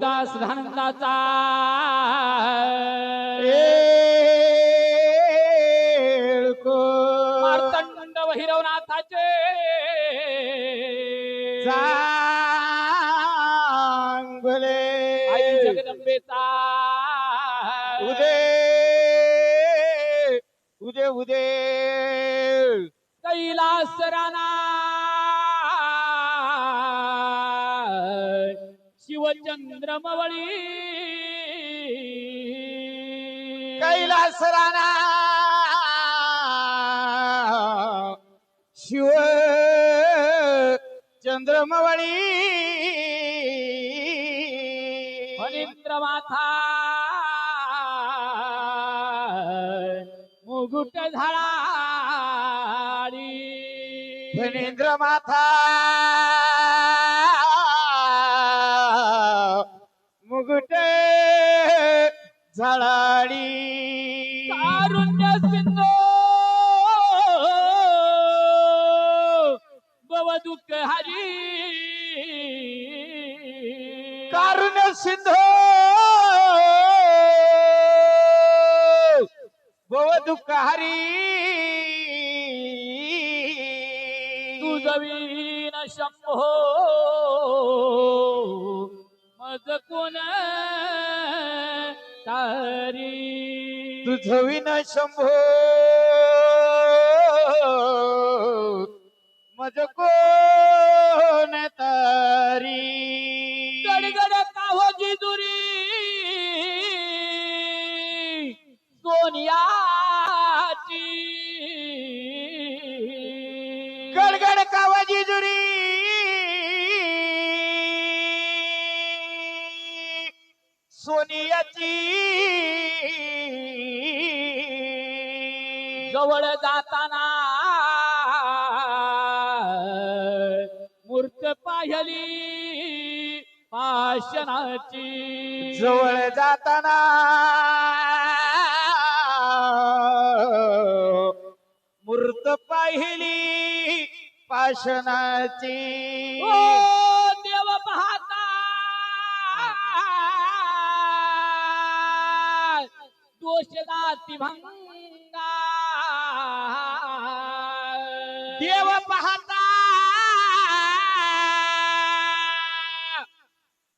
दास धनंदाचा मार्तंड भैरवनाथाचे चांगले आई जगदंबेचा उदे उदे उदे कैलास राणा शिवचंद्रमवळी कैलास राणा शिव चंद्रमवळी फणींद्र माथा मुकुट झाळाडी फणींद्र माथा मुकुट झाळाडी कारुण्य सिंधू बवदुक हरी कारुण्य सिंधू भवदुःख हरी तुझवीन शंभो मज कोण तारी तुझविन शंभो मज कोण तारी गडगड काहोजी दुरी सोनियाची गडगड कावाजी जुरी सोनियाची जवळ जाताना मूर्त पाहिली पाषाणाची जवळ जाताना मूर्त पाहिली पाषाणाची ओ देव पाहता दोष जाती भंगा देव पाहता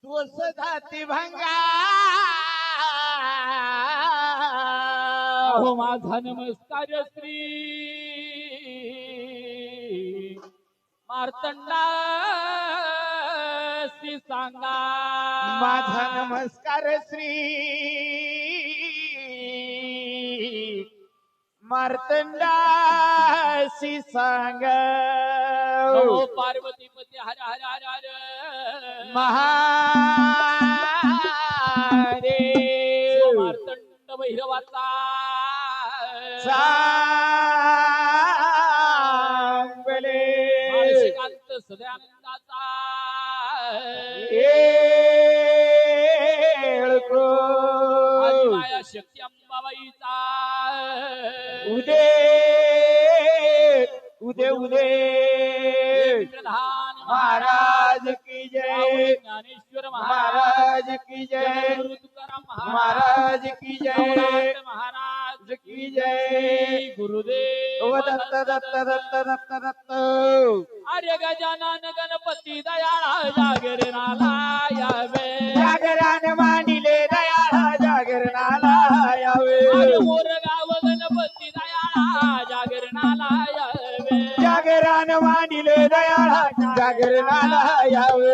दोष जाती भंगा हो माझा नमस्कार श्री मार्तंडासी सांगा माझा नमस्कार श्री मार्तंडासी सांग नमो पार्वतीपती हर हर हर हर महादेव मार्तंड भैरवाचा चांगले मानसिकांत सदयानंदाचा आदिमाया शक्ती अंबाबाईचा उदे उदे उदे प्रधान महाराज की जय ज्ञानेश्वर महाराज की जय गुरु तुकाराम महाराज की जय महाराज की जय गुरुदेव दत्त दत्त दत्त दत्त दत्त आर्य गजानन गणपती दयाळा जागरणाला यावे जागरण मांडिले दयाळा जागरणाला यावे आर्य मोरगाव गणपती दयाळा जागरणाला यावे जागरण मांडिले दयाळा जागरणाला यावे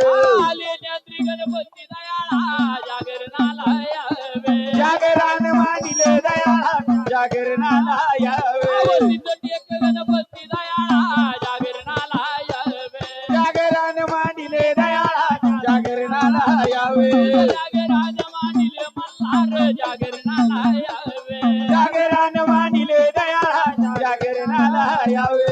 आले नेत्री गणपती दयाळा जागरणाला यावे जागरण मांडिले दयाळा जागरणाला यावे टेक गणपती दयाळा जागरणाला यावे जागरण मांडिले दयाळा जागरणाला यावे जागरण मांडिले मल्हार जागरणाला यावे जागरण मांडिले दयाळा जागरणाला यावे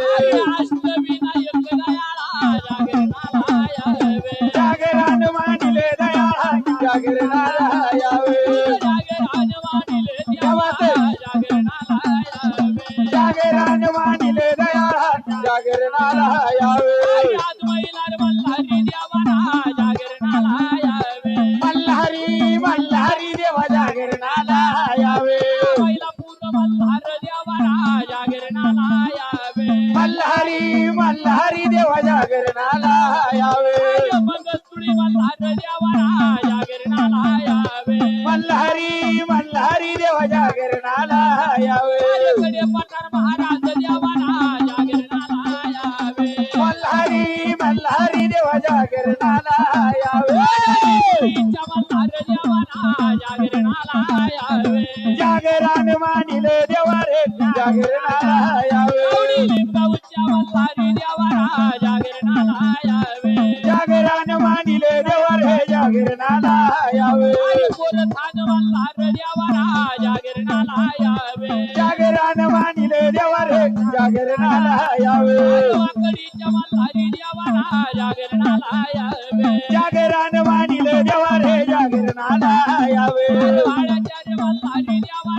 अष्टविनायक दयाळा जागरणाला यावे जागरण मांडिले दयाळा जागरणाला यावे जागरण मांडिले देवाचे जागरणाला यावे जागरण मांडिले दयाळा जागरणाला यावे आज महिलार मल्हारी देवाना जागरणाला यावे मल्हारी यावे आई पोर थान मल्हार देवा जागरणाला यावे जागरण मानिले देवा रे जागरणाला यावे वाकडीच्या मल्हारी देवा जागरणाला यावे जागरण मानिले देवा रे जागरणाला यावे वाड्याच्या रे मल्हारी देवा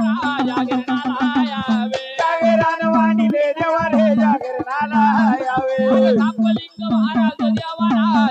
जागरणाला यावे जागरण मानिले देवा रे जागरणाला यावे कापलिंग महाराज देवा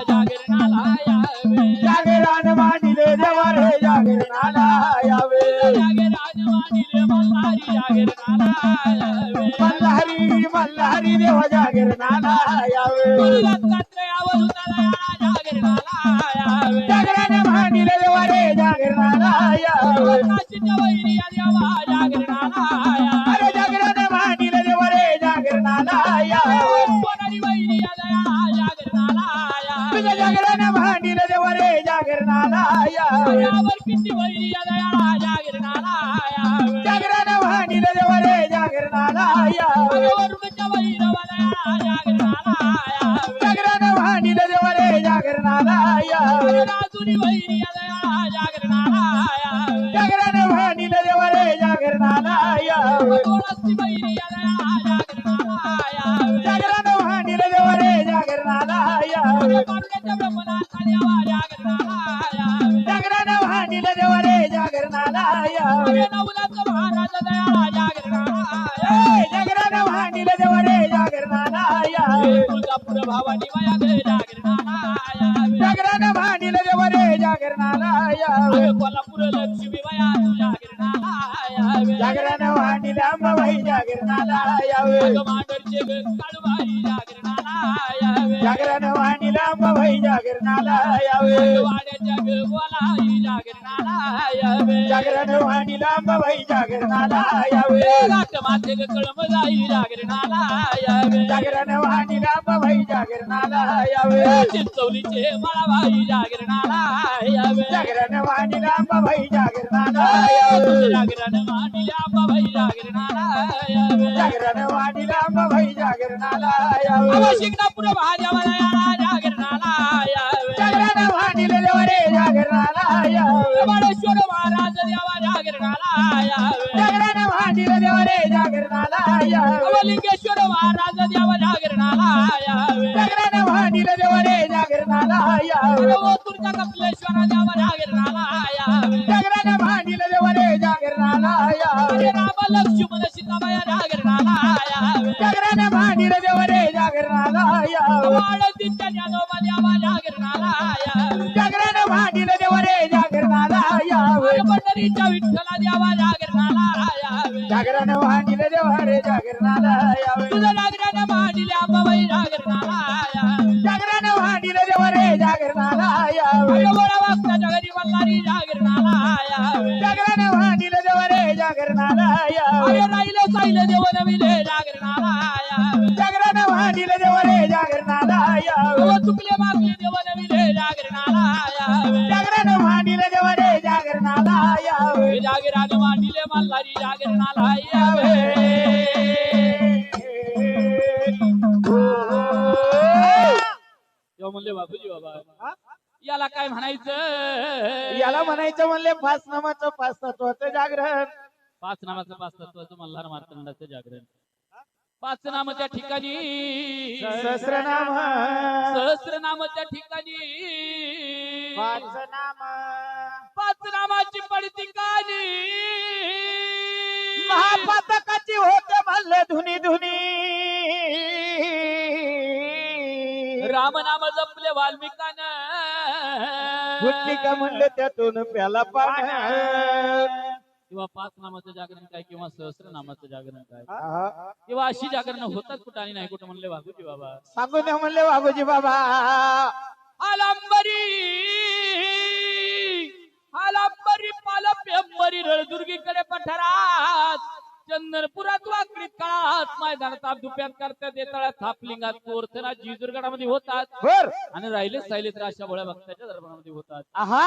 जागरणाला यावे जागरण मानिले देवा रे जागरणाला यावे जागरण मानिले मल्हारी जागरणाला यावे मल्हारी मल्हारी देवा जागरणाला यावे दत्तात्रयावरून जागरणाला यावे जागरण मानिले देवा रे जागरणाला यावे काशीच्या वैरी देवा जागरणाला यावे अरे जागरण मानिले देवा रे जागरणाला यावे कोणारी वैरी जागरणाला यावे तुझं जागरण मानिले देवा रे जागरणाला यावे यावर किती वैरी जागरणाला यावे जागरण मानिले देवा रे जागरणाला यावे वरुणच्या वैरी जागरणाला यावे जागरण मानिले देवा रे जागरणाला यावे राजुरी वैरी जागरणाला यावे जागरण मानिले देवा रे जागरणाला यावे कोणाची वैरी जागरणाला यावे जागरण मानिले देवा रे जागरणाला यावे पांड्याच्या ब्रह्मनाथा देवा जागरणाला यावे जागरण मानिले देवा रे जागरणाला यावे नवलाचा महाराज दया जागरणाला ए, जागरण मानिले देवा रे जागरणाला यावे तुळजापूर भवानी माया गे जागरणाला यावे जागरण मानिले देवा रे जागरणाला यावे कोल्हापूर लक्ष्मी माया जागरणाला यावे जागरण मानिले अंबाबाई जागरणाला यावे मांडरचे काळूबाई जागरणाला यावे जागरण मानिले अंबाबाई जागरणाला यावे वाड्याच्या गोलाई जागरणाला यावे जागरण मानिले अंबाबाई जागरणाला यावे घाट माथे कळम जाई जागरणाला यावे जागरण मानिले अंबाबाई जागरणाला यावे चिंचवलीचे मळाबाई जागरणाला यावे जागरण मानिले अंबाबाई जागरणाला यावे जागरण मांडल्या अंबाबाई जागरणाला यावे जागरण मानिले अंबाबाई जागरणाला यावे शिंगणापूर भाज्या जागरणाला यावे जागरण मानिले देवा रे जागरणाला यावे बाळेश्वर महाराज देवा जागरणाला यावे जागरण मानिले देवा रे जागरणाला यावे लिंगेश्वर महाराज देवा जागरणाला यावे जागरण मानिले देवा रे जागरणाला यावे ओतूरच्या कपिलेश्वर देवा जागरणाला यावे जागरण मानिले देवा रे जागरणाला यावे राम लक्ष्मण सीताबाई जागरणाला यावे जागरण मानिले देवा रे जागरणाला यावे आळंदीच्या ज्ञानोबा देवा जागरणाला यावे जागरण मानिले देवा रे जागरणाला यावे पंढरीच्या विठ्ठला देवा जागरणाला यावे जागरण मानिले देवा रे जागरणाला यावे तुझं जागरण मांडल्या अंबाबाई जागरणाला यावे जागरण मानिले देवा रे जागरणाला यावे बोळा वागताच्या घरी मल्हारी जागरणाला यावे जागरण मानिले देवा रे जागरणाला यावे राहिलं साहिलं देव नविले जागरणाला यावे जागरण मानिले देवा रे जागरणाला यावे चुकले मागले देव नविले जागरणाला यावे जागरण मानिले देवा रे जागरणाला यावे जागरण मांडले मल्हारी जागरणाला यावे तेव्हा म्हणले बापूजी बाबा याला काय म्हणायचं याला म्हणायचं म्हणले पाच नामाचं पाच तत्वाचं जागरण पाच नामाचं पाच तत्वाचं मल्हार मार्तंडाचं जागरण पाच नामाच्या ठिकाणी सहस्रनाम सहस्रनामाच्या ठिकाणी पाच नाम पाच नामाची पडती कानी महापातकाची होते म्हणले धुनी धुनी राम नाम जपले वाल्मिकानं फुटली का म्हणले त्यातून प्याला पान किंवा पाच नामाचं जागरण काय किंवा सहस्र नामाचं जागरण काय आहा. किंवा अशी जागरण होतात कुठं आणि नाही कुठं म्हणले बाबूजी बाबा सांगू द्या म्हणले बाबूजी बाबा आलांबरी आलांबरी पालप्यंबरी रणदुर्गीकडे पठारात चंदनपुरात वाकडीत काळात मैदानात दुप्यात करतात येतात थापलिंगात कोरथरा जिजूरगडामध्ये होतात बर आणि राहिले साहिले तर अशा भोळ्या भक्ताच्या दरबारामध्ये होतात आहा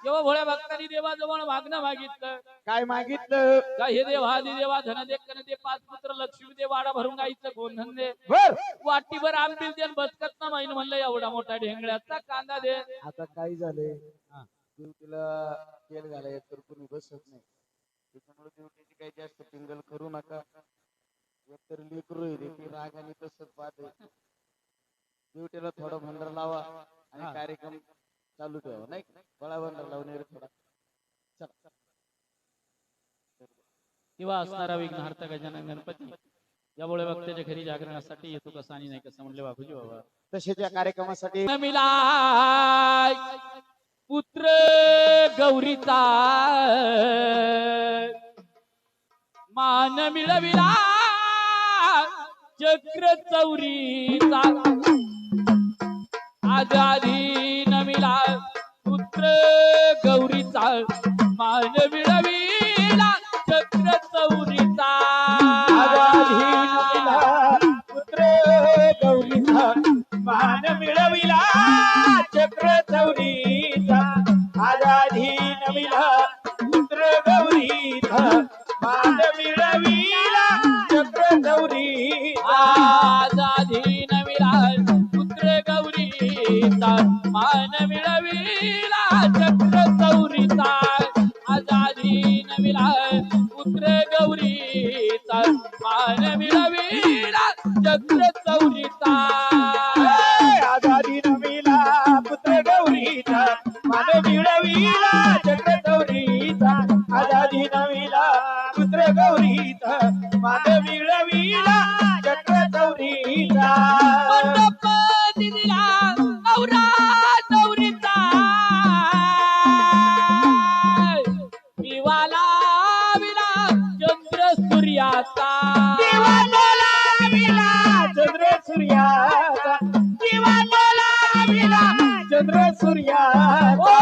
जेव्हा भोळ्या भक्तांनी देवाजवळ मागणं मागितलं काय मागितलं का हे देवा आदि देवा धन दे कन दे पाच पुत्र लक्ष्मी दे वाडा भरून गायचं गोंधन दे बर वाटीभर आंबील दे बसकत ना माहीन म्हणलं एवढा मोठा ढेंगळ्याचा कांदा दे आता काय झाले ड्युटीला तेल घालायचं तर कोणी बसत नाही, त्याच्यामुळे ड्युटीची काही जास्त पिंगल करू नका. एकतर लेकरू आहे रे, ती रागाने तसंच पाहते. ड्युटीला थोडा भंडारा लावा आणि कार्यक्रम चालू ठेवा, नाही का? बळा भंडारा लावून रे थोडा. चला. किंवा असणारा विघ्नहर्ता गजानन गणपती यामुळे भक्ताच्या घरी जागरणासाठी येतो कसा आणि नाही कसं म्हणले बापूजी बाबा. तसेच या कार्यक्रमासाठी मिलाय पुत्र गौरीचा मान मिळविला चक्र चौरीचा आजादी नमिला पुत्र गौरीचा मान मिळविला चक्र चौरीचा पुत्र गौरीचा मान मिळविला चक्र चौरीचा आजाधी नमिला पुत्र गौरीचा मान मिळविला चक्र चौरीचा आजादी नमिला पुत्र गौरीचा मान मिळविला चक्र चौरीचा आजादी नमिला पुत्र गौरीचा मान मिळविला चक्र चौरीचा आजादी नमिला पुत्र गौरीचा मान मिळविला चक्र चौरीचा आजादी नमिला पुत्र गौरीचा मान मिळविला चक्र चौरीचा मंडप दिला नवरा नवरीचा विवाला विला चंद्र सूर्याचा चंद्र सूर्याचा दिवाला विला चंद्र सूर्याचा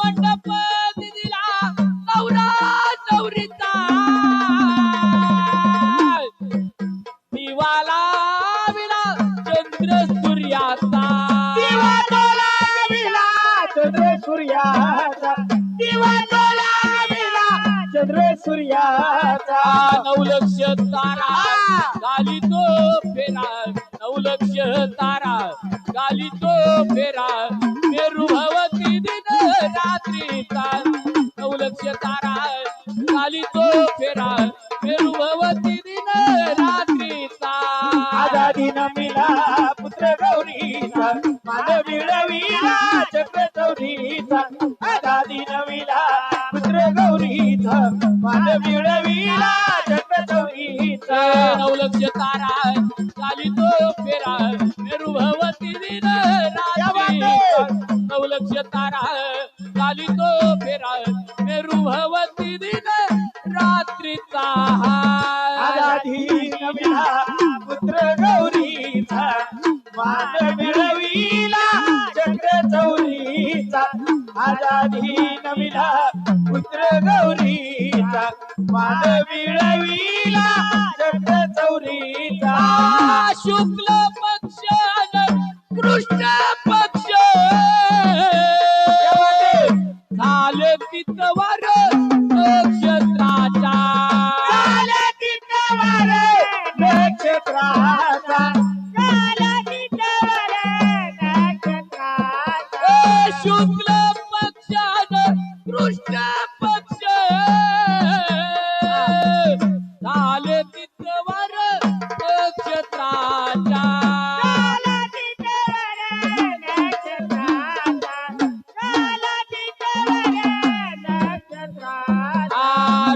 मंडप दिला नवरा नवरीचा दिवाला विला चंद्र सूर्याचा विला चंद्र सूर्याचा दिवाला विला चंद्र सूर्याचा 9 लक्ष तारा गाली तो फेरा 9 लक्ष तारा गाली तो फेरा मेरू भवती दिन रात्रीचा 9 लक्ष तारा गाली तो फेरा मेरू भवती दिन रात्रीचा आजादी नमिला पुत्र गौरीचा मान मिळविला चक्र चौरीचा आजादी नमिला पुत्र गौरीचा मान मिळविला चक्र चौरीचा 9 लक्ष तारा गाली तो फेरा मेरू भवती दिन रात्रीचा 9 लक्ष तारा गाली तो फेरा मेरू भवती दिन रात्रीचा आजादी नमिला पुत्र गौरीचा मान मिळविला चक्र चौरीचा आजादी नमिला पुत्र गौरीचा मान मिळविला चक्र चौरीचा शुक्ल पक्ष कृष्ण पक्ष झाले तितवार नक्षत्राचा नक्षत्राचा शुक्ल पक्षान कृष्ण पक्ष झाले तितवार नक्षत्राचा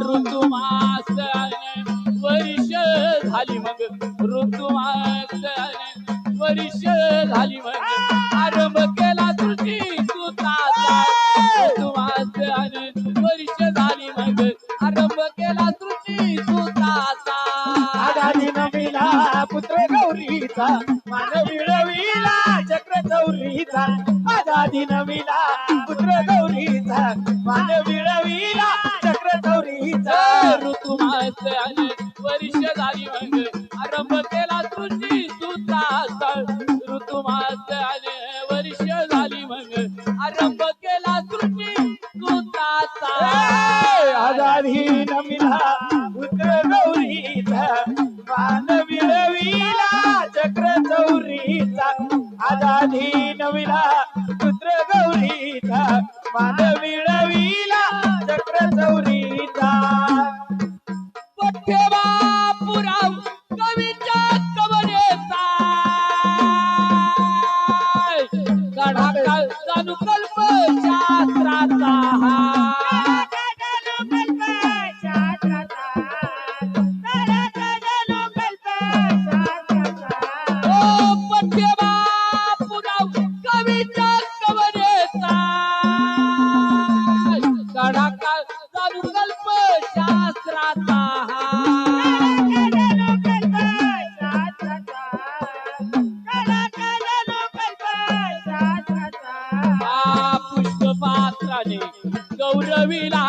ऋतुमास वर्ष झाली मग ऋतुमास वर्ष झाली मग आरंभ केला तुझी सुताचा ऋतुमास वर्ष झाली मग आरंभ केला तुझी सुताचा आजादी नमिला पुत्र गौरीचा मान मिळविला चक्र चौरीचा आजादी नमिला पुत्र गौरीचा मान मिळविला चक्र चौरीचा ऋतुमास वर्ष झाली मग आरंभ केला तुझी सुताचा ऋतुमास वर्ष झाली मग आरंभ केला तुझी सुताचा आजादी नमिला पुत्र गौरीचा मान मिळविला चक्र चौरीचा आजादी नमिला पुत्र गौरीचा मान मिळविला चौरीचा पठ्यवा पुराव कवीच्या कवनेचा गडाका जाणू कल्प शास्त्राचा ओ पठ्यवा पुराव कवीच्या कवनेचा गडाका जाणू कल्प शास्त्राचा पुष्पपात्राने गौरविला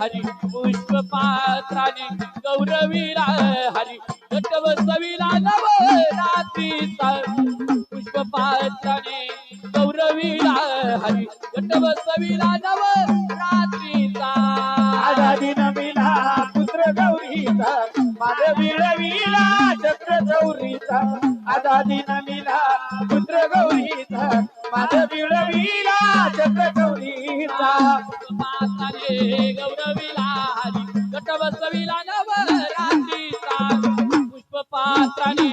हरी पुष्पपात्राने गौरविला हरी घटबसविला नवरात्रीचा पुष्पपात्राने गौरविला हरी घटबसविला नवरात्रीचा आजादी नमिला पुत्र गौरीचा माझ विळविला चक्र चौरीचा आजादी नमिला पुत्र गौरीचा माझ विळविला चक्र चौरीचा पुष्पपात्राने गौरविला हरी घटबसविला नवरात्रीचा पुष्पपात्राने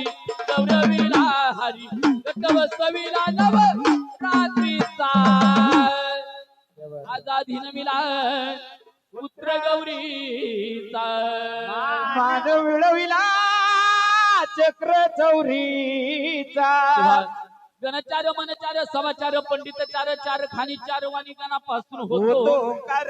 गौरविला हरी घटबसविला नवरात्रीचा आजाधीन मिला पुत्र गौरीचा माझ विळविला चक्र चौरीचा गणचार मनचार समाचार पंडितचार चार खानी चार वाणी गणापासून होतो होतो कार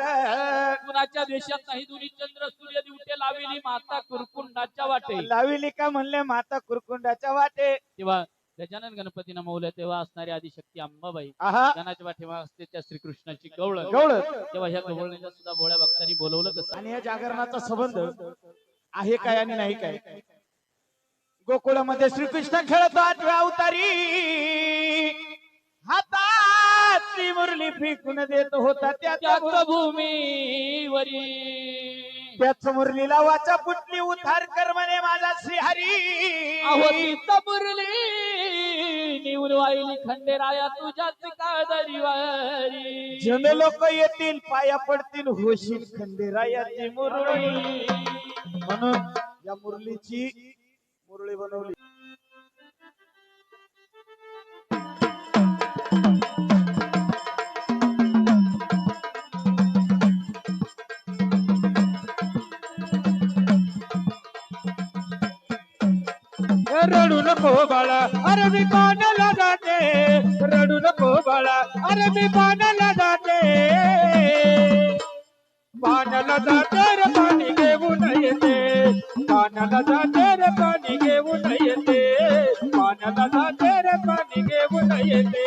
कुणाच्या देशात नाही दुनी चंद्र सूर्य दिवटे लाविली माता कुरकुंडाच्या वाटे लाविली का म्हणले माता कुरकुंडाच्या वाटे तेव्हा गजानन गणपती नमवलं तेव्हा असणारी आदिशक्ती अंबाबाई आहा गणाच्या पाठीमाग असते त्या श्रीकृष्णाची गवळ गवळ तेव्हा ह्या गवळणीला सुद्धा भोळ्या भक्तांनी बोलवलं कसं आणि या जागरणाचा संबंध आहे काय आणि नाही काय गोकुळामध्ये श्रीकृष्ण खेळतो आठव्या अवतारी हातातली मुरली फेकून देत होता त्या भूमीवरी त्याच मुरलीला वाचा फुटली उद्धार कर म्हणे माझा श्रीहरी मुरली निवड वाहिली खंडेराया तुझ्याच कादरीवारी जन लोक येतील पाया पडतील होशील खंडेरायाची मुरळी म्हणून या मुरलीची मुरळी बनवली रडू नको बाळा अरे मी पाण्याला जाते रडू नको बाळा अरे मी पाण्याला जाते पाण्याला जाते रे पाणी घेऊन येते पाण्याला जाते रे पाणी घेऊन येते पाण्याला जाते रे पाणी घेऊन येते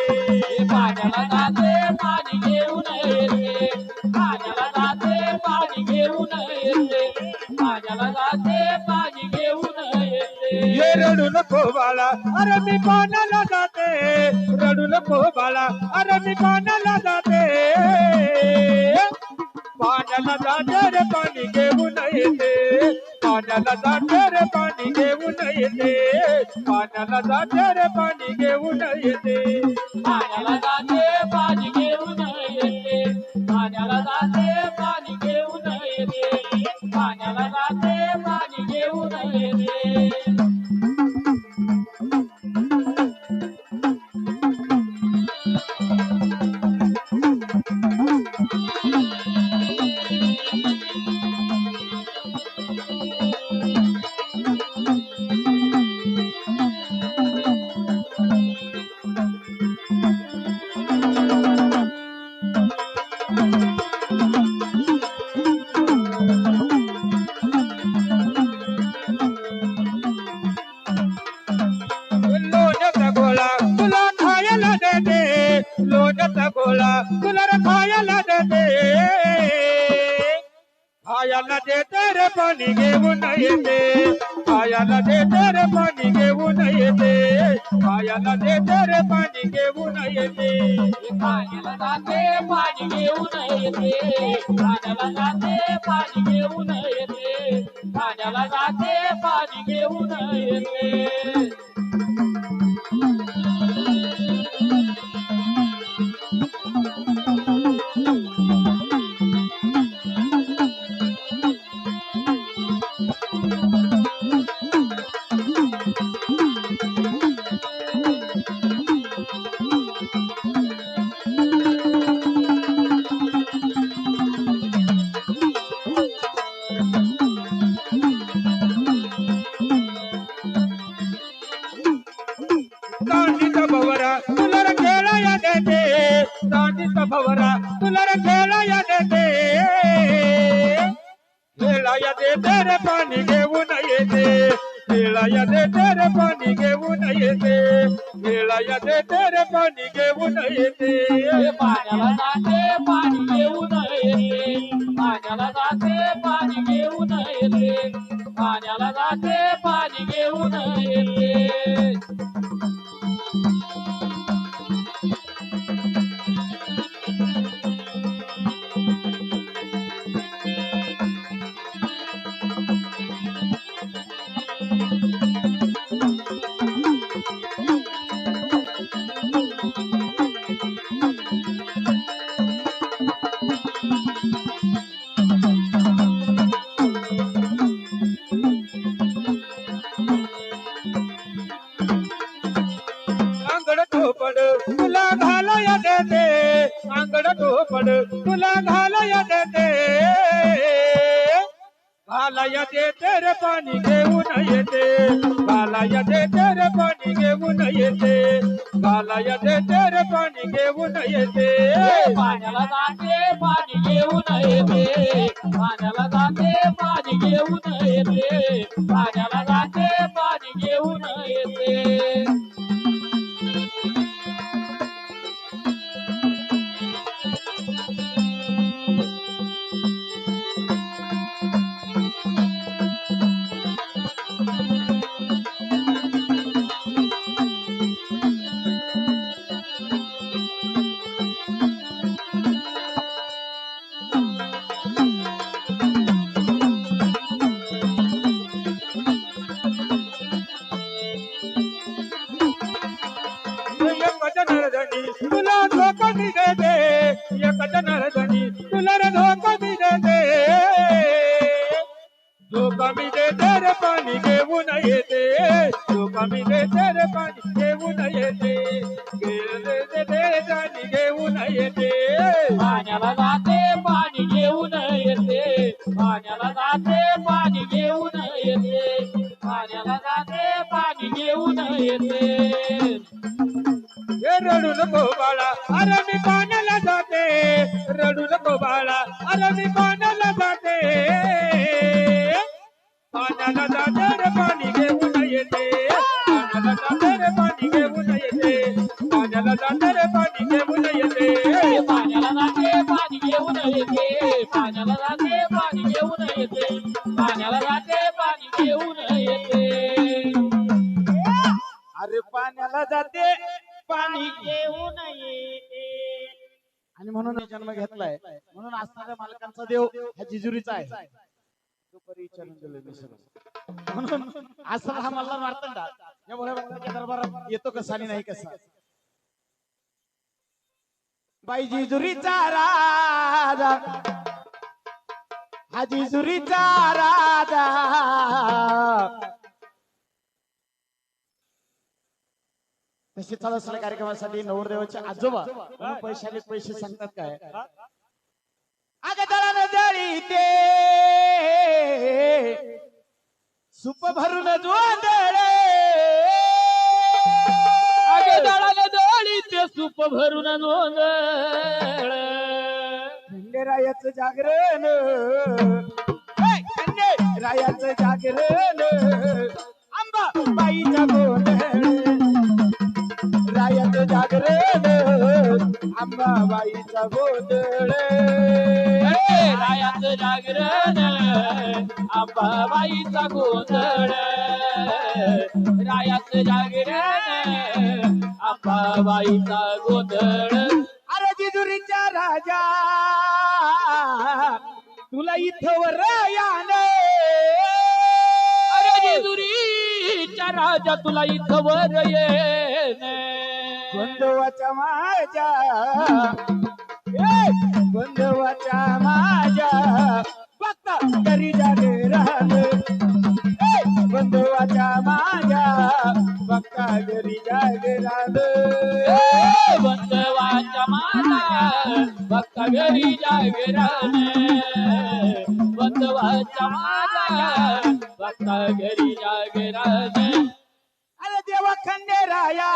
पाण्याला जाते पाणी घेऊन येते पाण्याला जाते पाणी घेऊन येते पाण्याला जाते पाणी घेऊन येते ये रडू नको बाळा अरे मी पाण्याला जाते रडू नको बाळा अरे मी पाण्याला जाते पाण्याला जाते रे पाणी घेऊन येते पाण्याला जाते रे पाणी घेऊन येते पाण्याला जाते रे पाणी घेऊन येते पाण्याला जाते पाणी घेऊन येते पाण्याला जाते पाणी घेऊन येते पाण्याला जाते पाणी घेऊन येते लोण्याचा गोळा तुला खायला देते लोण्याचा गोळा तुला खायला देते खायला देते रे पाणी घेऊन येते खायला देते रे पाणी घेऊन येते खायला देते रे पाणी घेऊन येते पाण्याला जाते पाणी घेऊन येते पाण्याला जाते पाणी घेऊन येते पाण्याला जाते पाणी घेऊन येते येते रे पाणी घेऊन येते वेळा येते रे पाणी घेऊन येते वेळा येते रे पाणी घेऊन येते पाण्याला जाते पाणी घेऊन येते पाण्याला जाते पाणी घेऊन येते पाण्याला जाते पाणी घेऊन येते अंगड ठोपड तुला घालाया देते अंगड ठोपड तुला घालाया देते घालाया देते रे पाणी घेऊन येते घालाया देते रे पाणी घेऊन येते घालाया देते रे पाणी घेऊन येते पाण्याला जाते पाणी घेऊन येते पाण्याला जाते पाणी घेऊन येते पाण्याला जाते पाणी घेऊन येते एकच नरधनी तुला धोका मी देते एकच नरधनी तुला रे धोका मी देते धोका मी देते रे पाणी घेऊन येते धोका मी देते रे पाणी घेऊन येते देते पाणी घेऊन येते पाण्याला जाते पाणी घेऊन येते पाण्याला जाते पाणी घेऊन येते पाण्याला जाते पाणी घेऊन येते हे रडू नको बाळा अरे मी पाण्याला जाते रडू नको बाळा अरे मी पाण्याला जाते पाण्याला जाते रे पाणी घेऊन येते पाण्याला जाते रे पाणी घेऊन येते पाण्याला जाते रे पाणी घेऊन येते पाण्याला जाते पाणी घेऊन येते पाण्याला जाते पाणी घेऊन येते पाण्याला जाते पाणी घेऊन येते अरे पाण्याला जाते पाणी घेऊन येते आणि म्हणून जन्म घेतलाय म्हणून असणाऱ्या मालकांचा देव हा जिजुरीचा आहे तो परिचरण दिलं मी सगळं. म्हणून असं हा मल्हार मार्तंडा या भोळ्या भक्ताच्या दरबारात येतो कसा आणि नाही कसा बाई जिजुरीचा राजा हा जिजुरीचा राजा तसे चालू असलेल्या कार्यक्रमासाठी नवरदेवाचे आजोबा म्हणून पैशाने पैसे सांगतात काय अग दळानं दळी ते सुप भरून जोंधळे अगे दळाला दळी ते सूप भरून नोंदळ रायाचं जागरण रायाचं जागरण आंबा बाईचा गोंधळ रायाचं जागरण अंबाबाईचा गोंधळ रायाचं जागरण अंबाबाईचा गोंधळ रायाचं जागरण अंबाबाईचा गोंधळ अरे जिजुरीच्या राजा तुला इथं रायान अरे जेजुरीच्या राजा तुला इथं वर येन बंधवाच्या माझ्या बंधवाच्या माझ्या बघता घरी जागरण बंधवाच्या माझ्या बघता घरी जागरण बंधवाच्या माझा भक्त घरी जागरण बंधवाच्या माझा भक्त घरी जागरण अरे देवा खंडेराया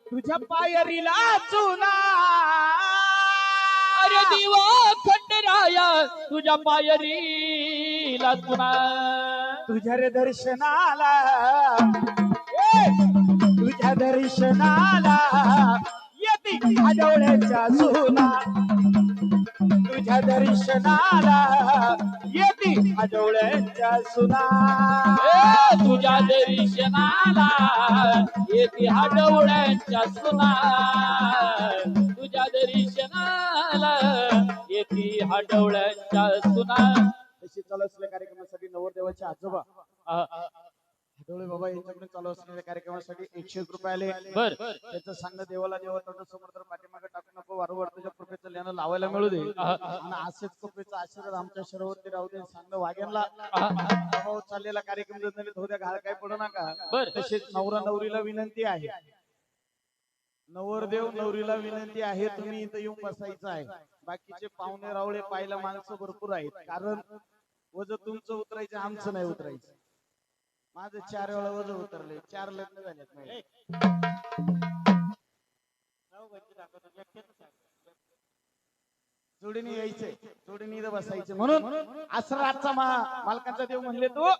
तुझ्या पायरीला चुना अरे दिवा खंड पंढराया तुझ्या पायरीला तुना तुझ्या रे दर्शनाला तुझ्या दर्शनाला येती आजोळ्याच्या सुना तुझ्या दर्शनाला येती आजोळ्याच्या सुना तुझ्या दर्शनाला येते हडवळ्यांच्या सुना तुझ्या दर्शनाला येते हडवळ्यांच्या सुना तशी चालू असलेल्या कार्यक्रमासाठी नवरदेवाचे आजोबा हडवळे बाबा यांच्याकडे चालू असलेल्या कार्यक्रमासाठी 101 रुपये आले. बर त्याचं सांग देवाला देवाला समोर तर पाठीमागे टाकू नको वारंवार तुझ्या कृपेचं ल्यानं लावायला मिळू दे आणि असेच कृपेचा आशीर्वाद आमच्या शरीरावरती राहू दे. सांग वाग्यांना भाऊ चाललेला कार्यक्रम जर थोड्या घाल काय पडू नका. बर तसेच नवरा नवरीला विनंती आहे नवरदेव नवरीला विनंती आहे तुम्ही इथं येऊन बसायचं आहे. बाकीचे पाहुणे रावळे पाहायला माणसं भरपूर आहेत कारण वज तुमचं उतरायचं आमचं नाही उतरायचं. माझं 4 वेळा वज उतरले 4 लग्न झालेत. जोडीने यायचंय जोडीने इथं बसायचं म्हणून असं रातचा मालकाचा देव म्हणले तो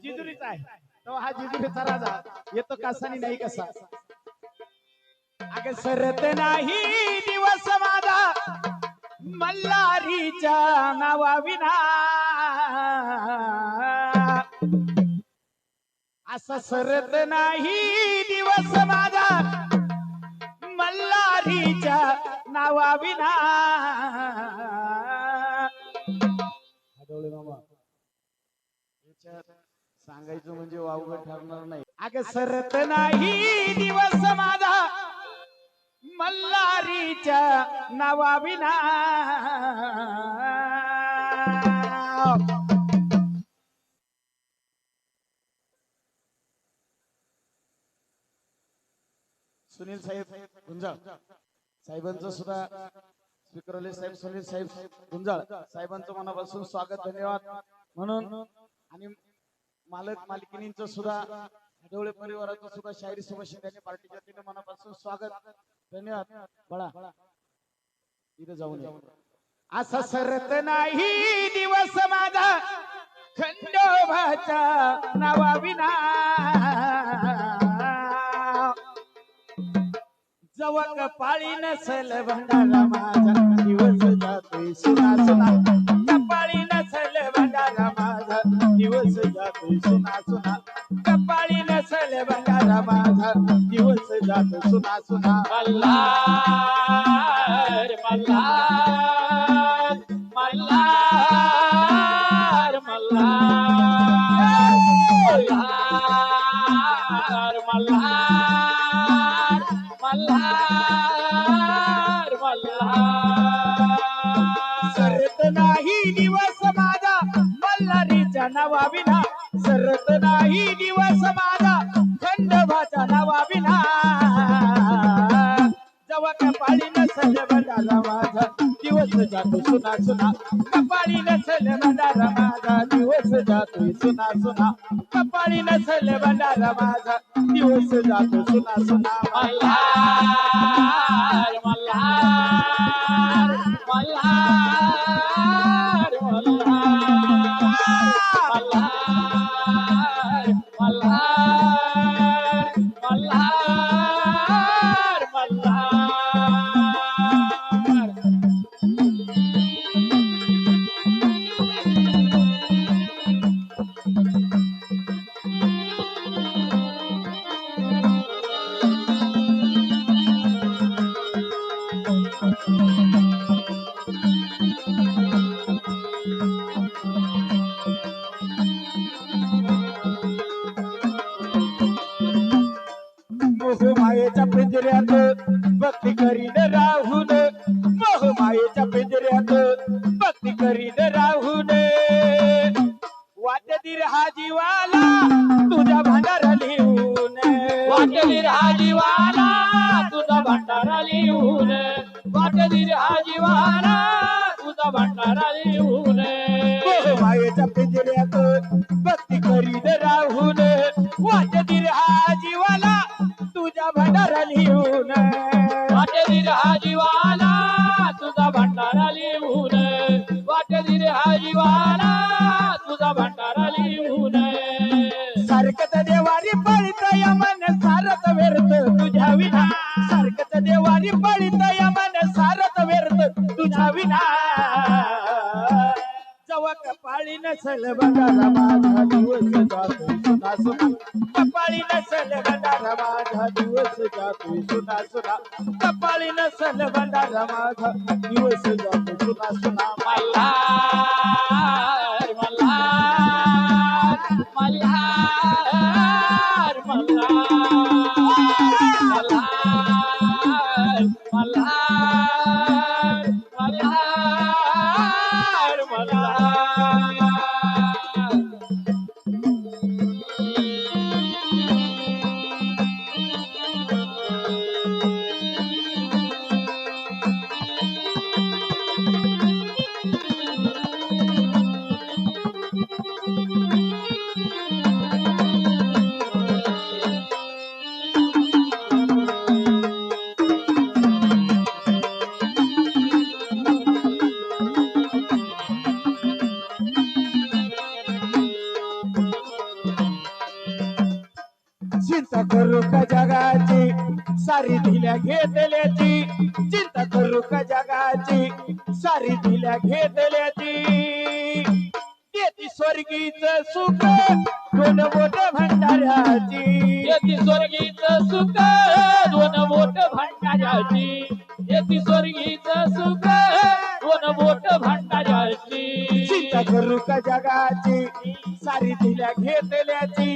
जिजुरीचा आहे तो हा जिजुरीचा राजा येतो कसानी नाही कसा. अगं सरत नाही दिवस माझा मल्हारीच्या नावाविना असं सरत नाही दिवस माझा मल्हारीच्या नावाविना. सांगायचं म्हणजे वावगं ठरणार नाही. अगं सरत नाही दिवस माझा मल्हारीच्या नावाविना. सुनील साहेब गुंजाळ साहेबांचं सुद्धा स्वीकारले साहेब सुनील साहेब गुंजाळ साहेबांचं मनापासून स्वागत धन्यवाद म्हणून आणि मालक मालकिनींचं सुद्धा हडवळे परिवाराचं सुद्धा शायरी सुभाषित यांनी पार्टीच्या वतीने मनापासून स्वागत धन्यवाद. बळा इथं जाऊन या. असा सरत नाही दिवस माझा खंडोबाच्या नावाविना. जवळ पाळी नसल भंडारा माझा दिवस जातोय सुना सुना. कपाळी नसल भंडारा माझा दिवस जातोय सुना सुना. कपाळी नसल भंडारा माझा दिवस जातो सुना सुना. मल्हार मल्हार मल्हार मल्हार मल्हार मल्हार मल्हार मल्हार. सरत नाही दिवस माझा मल्हारीच्या नावाविना. सरत नाही दिवस माझा खंडोबाच्या नावाविना. जेव्हा कपाळी नसल भंडारा माझा दिवस जातो सुना सुना. कपाळी नसल भंडारा माझा दिवस जातो सुना सुना. कपाळी नसल भंडारा माझा दिवस जातो सुना सुना. मल्हार मल्हार मल्हार मल्हार मल्हार मल्हार मल्हार. मोहमायेच्या पिंजऱ्यात भक्ती करीन राहून. मोहमायेच्या पिंजऱ्यात भक्ती करीन राहून. वाटतील हा जीवाला तुझ्या भांडारा लिहून. वाटली हा जीवाला तुझा भंडारा लिहून. वाटली हा जीवाला तुझा भंडारा लिहून. मोहमायेच्या पिंजऱ्यात भक्ती करीन राहून. वाटतील हा जीवाला तुझ्या भांडारा लिहून. वाटली हा जीवाला तुझा भंडारा लिहून. जवा कपाळी नसल भंडारा माझा दिवस जातोय सुना सुना कपाळी नसल भंडारा माझा दिवस जातोय सुना सुना कपाळी नसल भंडारा माझा दिवस जातोय सुना सुना मल्हार मल्हार मल्हार मल्हार मल्हार मल्हार मल्हार चिंता करू का जगाची सारी दिल्या घेतल्याची चिंता करू का जगाची सारी दिल्या घेतल्याची येती स्वर्गीच सुख दोन बोट भंडाऱ्याची येती स्वर्गीच सुख दोन बोट भंडाऱ्याची येती स्वर्गीच सुख दोन बोट भंडाऱ्याची चिंता करू का जगाची सारी दिल्या घेतल्याची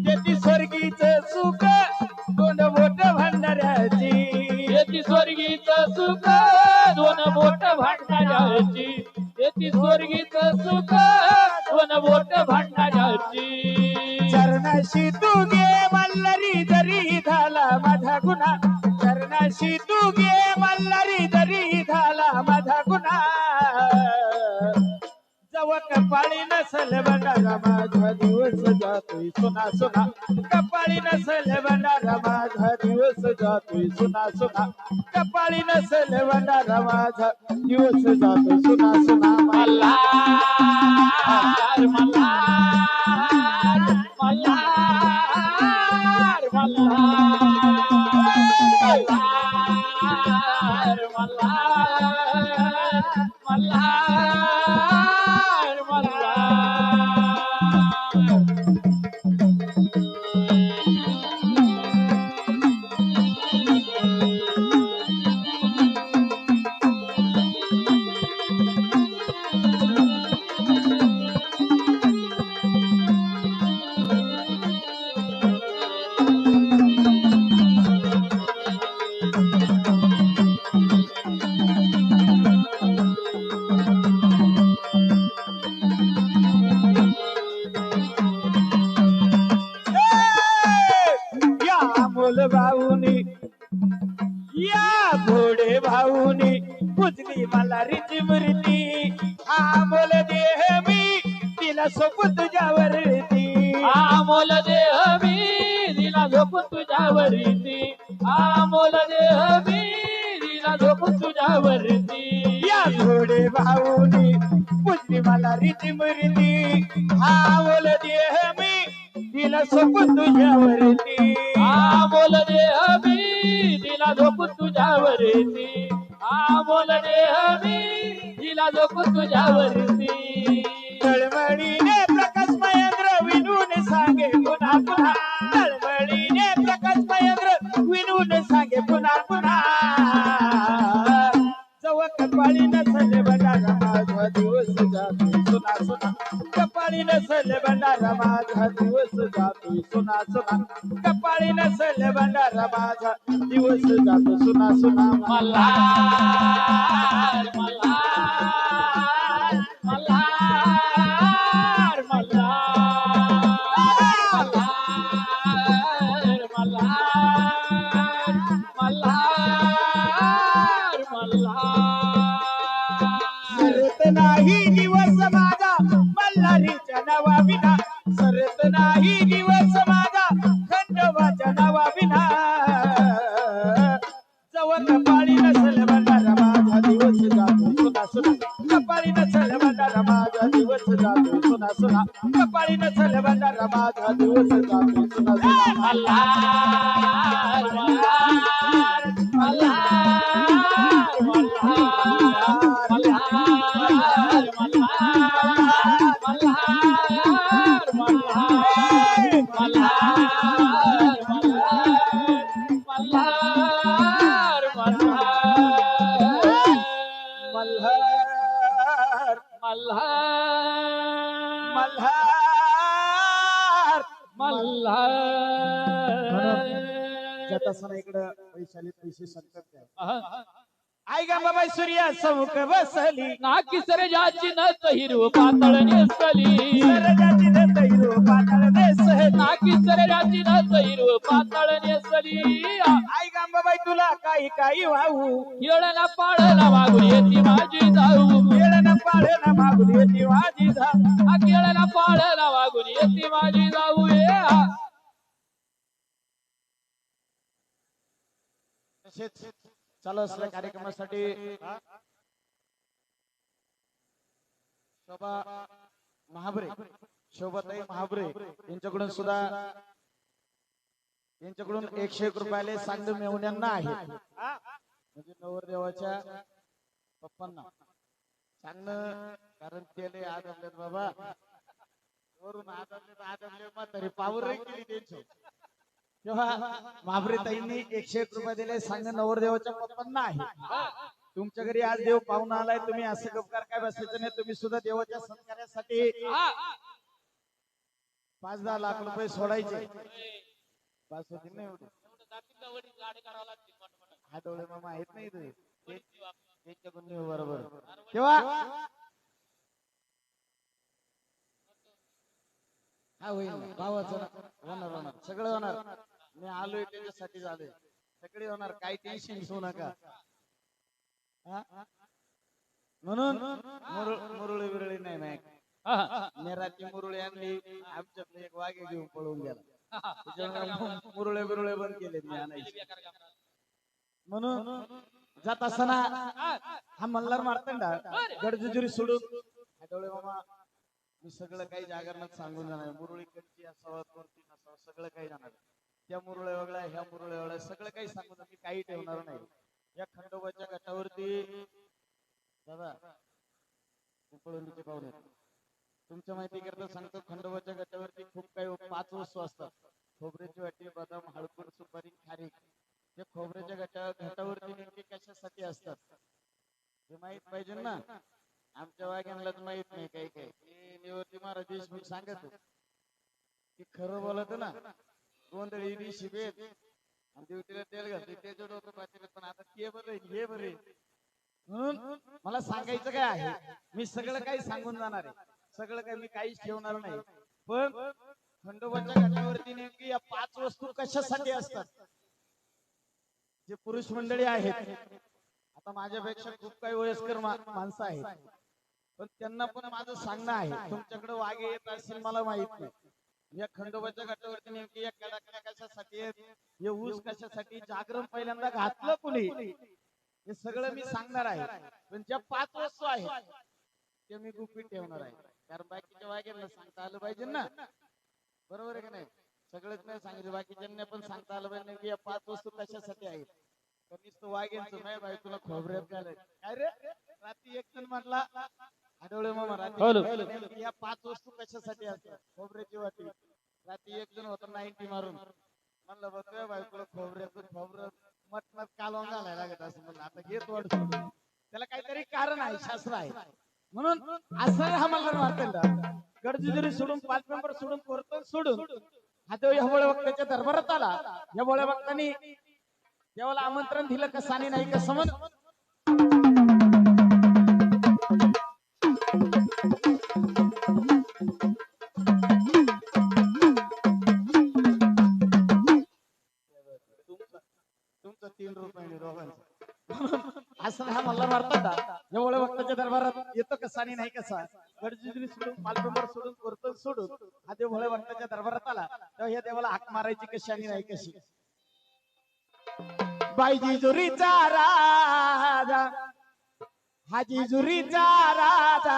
येती स्वर्गीच सुख दोन बोट भंडाऱ्याची येती स्वर्गीच सुख दोन बोट भंडाऱ्याची येती स्वर्गीच सुख दोन बोट भंडाऱ्याची चरणाशी तू गे मल्हारी जरी झाला माझा गुन्हा चरणाशी तू गे मल्हारी जरी झाला माझा गुन्हा जवळ कपाळी नसल भंडारा माझा दिवस जातोय सुना सुना कपाळी नसल भंडारा माझा दिवस जातोय सुना सुना कपाळी नसल भंडारा माझा दिवस जातोय सुना सुना मल्हार मल्हार मल्हार मल्हार मल्हार मल्हार मल्हार या मोल भाऊनी या घोडे भाऊनी पुजली मला रिची मुरती हा मोल देह मी तिला सोबत तुझ्यावरती आमोल देह मी दिला झोपून तुझ्यावरती आमोल देह मी दिला झोपून तुझ्यावरती या घोडे भाऊनी पुजली मला रिची मुरती हा मोल देह मी तिला सोबत तुझ्यावरती आमोल देह मी दिला झोपून तुझ्यावरती आमोल देह मी दिला झोपून तुझ्यावरती तळमळीने प्रकाश महेंद्र विनून सांगे पुन्हा पुन्हा तळमळीने प्रकाश महेंद्र विनून सांगे पुन्हा पुन्हा जवळ कपाळी नसल भंडारा माझा दिवस जातोय सुना सुना कपाळी नसल भंडारा माझा दिवस जातोय सुना सुना कपाळी नसल भंडारा माझा दिवस जातो सुना सुना मल्हार मल्हार मल्हार मल्हार मल्हार मल्हार मल्हार सरत नाही दिवस माझा मल्हारीच्या नावा विना सरत नाही दिवस माझा खंडोबाच्या नावा विना जवळ कपाळी नसल भंडारा माझा दिवस जातो सुना सुना कपाळी नसल भंडारा माझा दिवस जातो सुना सुना कपाळी नसल भंडारा माझा दिवस जातो सुना सुना मल्हार मल्हार मल्हार मल्हार मल्हार मल्हार मल्हार मल्हार जात असताना इकडं वैशाली पैसे संकट द्या. आहा. आई गा बाबा सूर्या समुख बसली नाकी सरजाची नथ हिरव पातळ नेसली सरजाची दत्त हिरो पाताळ देसली. नाकी सरजाची नथ हिरव पातळ नेसली आई गा बाबा तुला काही काही वाहू येळला पाळला वागून येती माझी जाऊ येळन पाळन मागून येते माझी जा. केळला पाळला वागून येती माझी जाऊ तसेच चालू असलेल्या कार्यक्रमासाठी शोभा महाबरे शोभाताई महाबरे यांच्याकडून सुद्धा यांच्याकडून 101 रुपयाले सांग मेवण्यांना आहे म्हणजे नवरदेवाच्या पप्पांना सांगणं कारण त्याले आदरले बाबा वरून आदरले म्हातारी पावर केली त्यांची तेव्हा महाबरे ताईंनी 101 रुपये दिले सांग नवरदेवाच्या पप्पांना आहे. तुमच्या घरी आज देव पाहुणा आलाय तुम्ही असं गपकार काय बसायचं नाही. तुम्ही सुद्धा देवाच्या सत्कार्यासाठी 5-10 लाख रुपये सोडायचे. बस होतील नाही एवढे हातवळे मामा आहेत नाही ते त्यांच्याकडून नेऊ बरोबर. तेव्हा हा होईल भावाचं होणार होणार सगळं होणार. मी आलोय त्याच्यासाठी झालोय सगळे होणार काही टेन्शन घेऊ नका. म्हणून मुरळी बिरळी नाही नाही नेराची मुरळी आणली आमच्यातले एक वाघे घेऊन पळून गेला त्याच्यामुळे मुरळे बिरळे बंद केले मी आणायचे. म्हणून जात असताना हा मल्हार मारतंडा गडजुजुरी सोडून डोळे मामा मी सगळं काही जागरणात सांगून जाणार. मुरळी कडची असावं कोणती नसावं सगळं काही जाणार. त्या मुरळे वगळ्या ह्या मुरळे वगळ्या सगळं काही सांगून मी काही ठेवणार नाही. या खंडोबाच्या गटावरती दादा पळवणीचे पाहुणे तुमच्या माहिती करता सांगतो खंडोबाच्या गटावरती खूप काही 5 वस्तू असतात. खोबऱ्याची वाटी बदाम हळकुंड सुपारी खारीक. त्या खोबऱ्याच्या घाटावरती नेमके कशासाठी असतात हे माहित पाहिजे ना. आमच्या वाघ्यांनाच माहित नाही काही काही. निवृत्ती महाराज देशमुख सांगत की खरं बोलत ना गोंधळी बी शिबेत आणि ड्युटीला तेल घालते त्याच्या डोकं पाहिजे. पण आता ते बरं हे बरे म्हणून मला सांगायचं काय आहे मी सगळं काही सांगून जाणार आहे. सगळं काही मी काहीच ठेवणार नाही. पण खंडोबाच्या घाटावरती नेमकी या 5 वस्तू कशासाठी असतात. जे पुरुष मंडळी आहेत आता माझ्यापेक्षा खूप काही वयस्कर माणसं आहेत पण त्यांना पण माझं सांगणं आहे. तुमच्याकडे वाघे येत असेल मला माहित नाही. या खंडोबाच्या घाटावरती नेमकी या कडाकण्या कशासाठी आहेत हे ऊस कशासाठी जागरण पहिल्यांदा घातलं कुणी हे सगळं मी सांगणार आहे. पण ज्या 5 वस्तू आहेत ते मी गुपित ठेवणार आहे. कारण बाकीच्या वाघ्यांना सांगता आलं पाहिजे ना बरोबर आहे का नाही. सगळंच नाही सांगितलं बाकीच्यांना पण सांगता आलं पाहिजे की या 5 वस्तू कशासाठी आहेत. नुसतं वाघ्यांचं नाही बाई तुला खोबऱ्यात घालाय काय रे रात्री एक जण म्हटला आठवडे मामा रात्री या 5 वस्तू कशासाठी असतात. खोबऱ्याची वाटी रात्री एक जण होता 90 मारून म्हणलं बघ बाई तुला खोबरं मटणात कालवून घालायला लागत असं म्हणलं आता घेत वाढ त्याला काहीतरी कारण आहे शास्त्र आहे. म्हणून असं हा मला वाटतं गडजुजुरी सोडून 5 मेंबर सोडून कोरतन सोडून हा देव या भोळ्या भक्ताच्या दरबारात आला. या भोळ्या भक्तांनी देवाला आमंत्रण दिलं कसं आणि नाही कसं म्हण तुमचं 3 रुपये रोगांचं असं हा मला मारतात एवढ्या भक्ताच्या दरबारात येतो कसा आणि नाही कसा. गडजुजुरी सोडून 5 मेंबर सोडून कोरतन सोडून हा देव भोळ्या भक्ताच्या दरबारात आला तेव्हा या देवाला हाक मारायची कशी आणि नाही कशी. बाई जिजुरीचा राजा हा जिजुरीचा राजा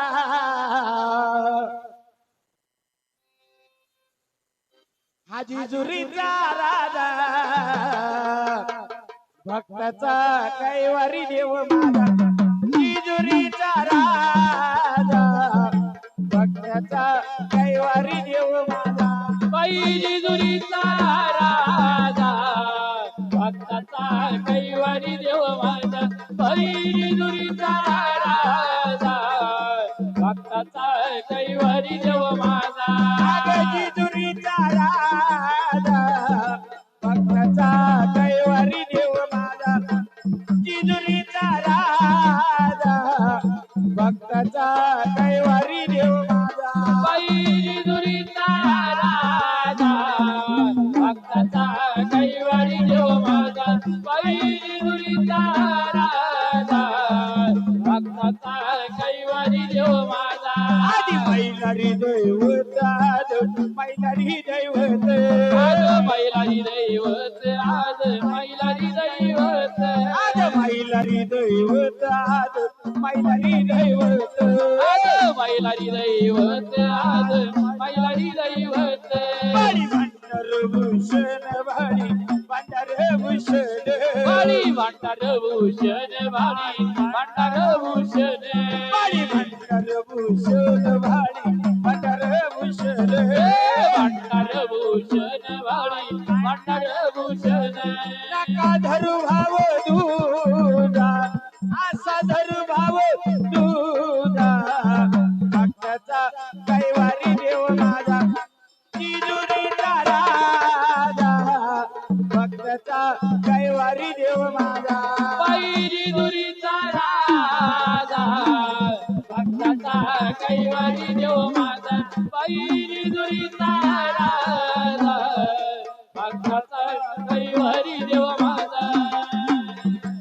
हा जिजुरीचा राजा भक्ताचा कैवारी देव माझा जिजुरीचा राजा भक्ताचा कैवारी देव माझा. बाई जिजुरीचा राजा भक्ताचा कैवारी देव माझा. बाई जिजुरीचा राजा भक्ताचा कैवारी देव माझा जेजुरीचा राजा भक्ताचा कैवारी देव माझा जेजुरीचा राजा भक्ताचा कैवारी देव माझा बाई दुरीचा राजा भक्ताचा कैवारी देव माझा बाई दुरीचा राजा भक्ताचा कैवारी देव माझा आधी मैलारी दैवत मैलारी दैवत आज मैलारी दैवत आज मैलारी दैवत आज मैलारी दैवत आज मैलारी दैवत आज मैलारी दैवत आज मैलारी दैवत बाळी भांडार भूषण बाळी भांडार भूषण बाळी भांडार भूषण बाळी भांडार भूषण बाळी भांडार भूषण बाळी भांडार भूषण भांडार भूषण बाळी भांडार भूषण नका धरू भाव दूधा असा धरू भाव दूधा भक्ताचा कैवारी देव माझा जेजुरीचा राजा भक्ताचा कैवारी देव माझा बाई दुरीचा राजा भक्ताचा कैवारी देव माझा बाई दुरीचा राजा भक्ताचा कैवारी देव माझा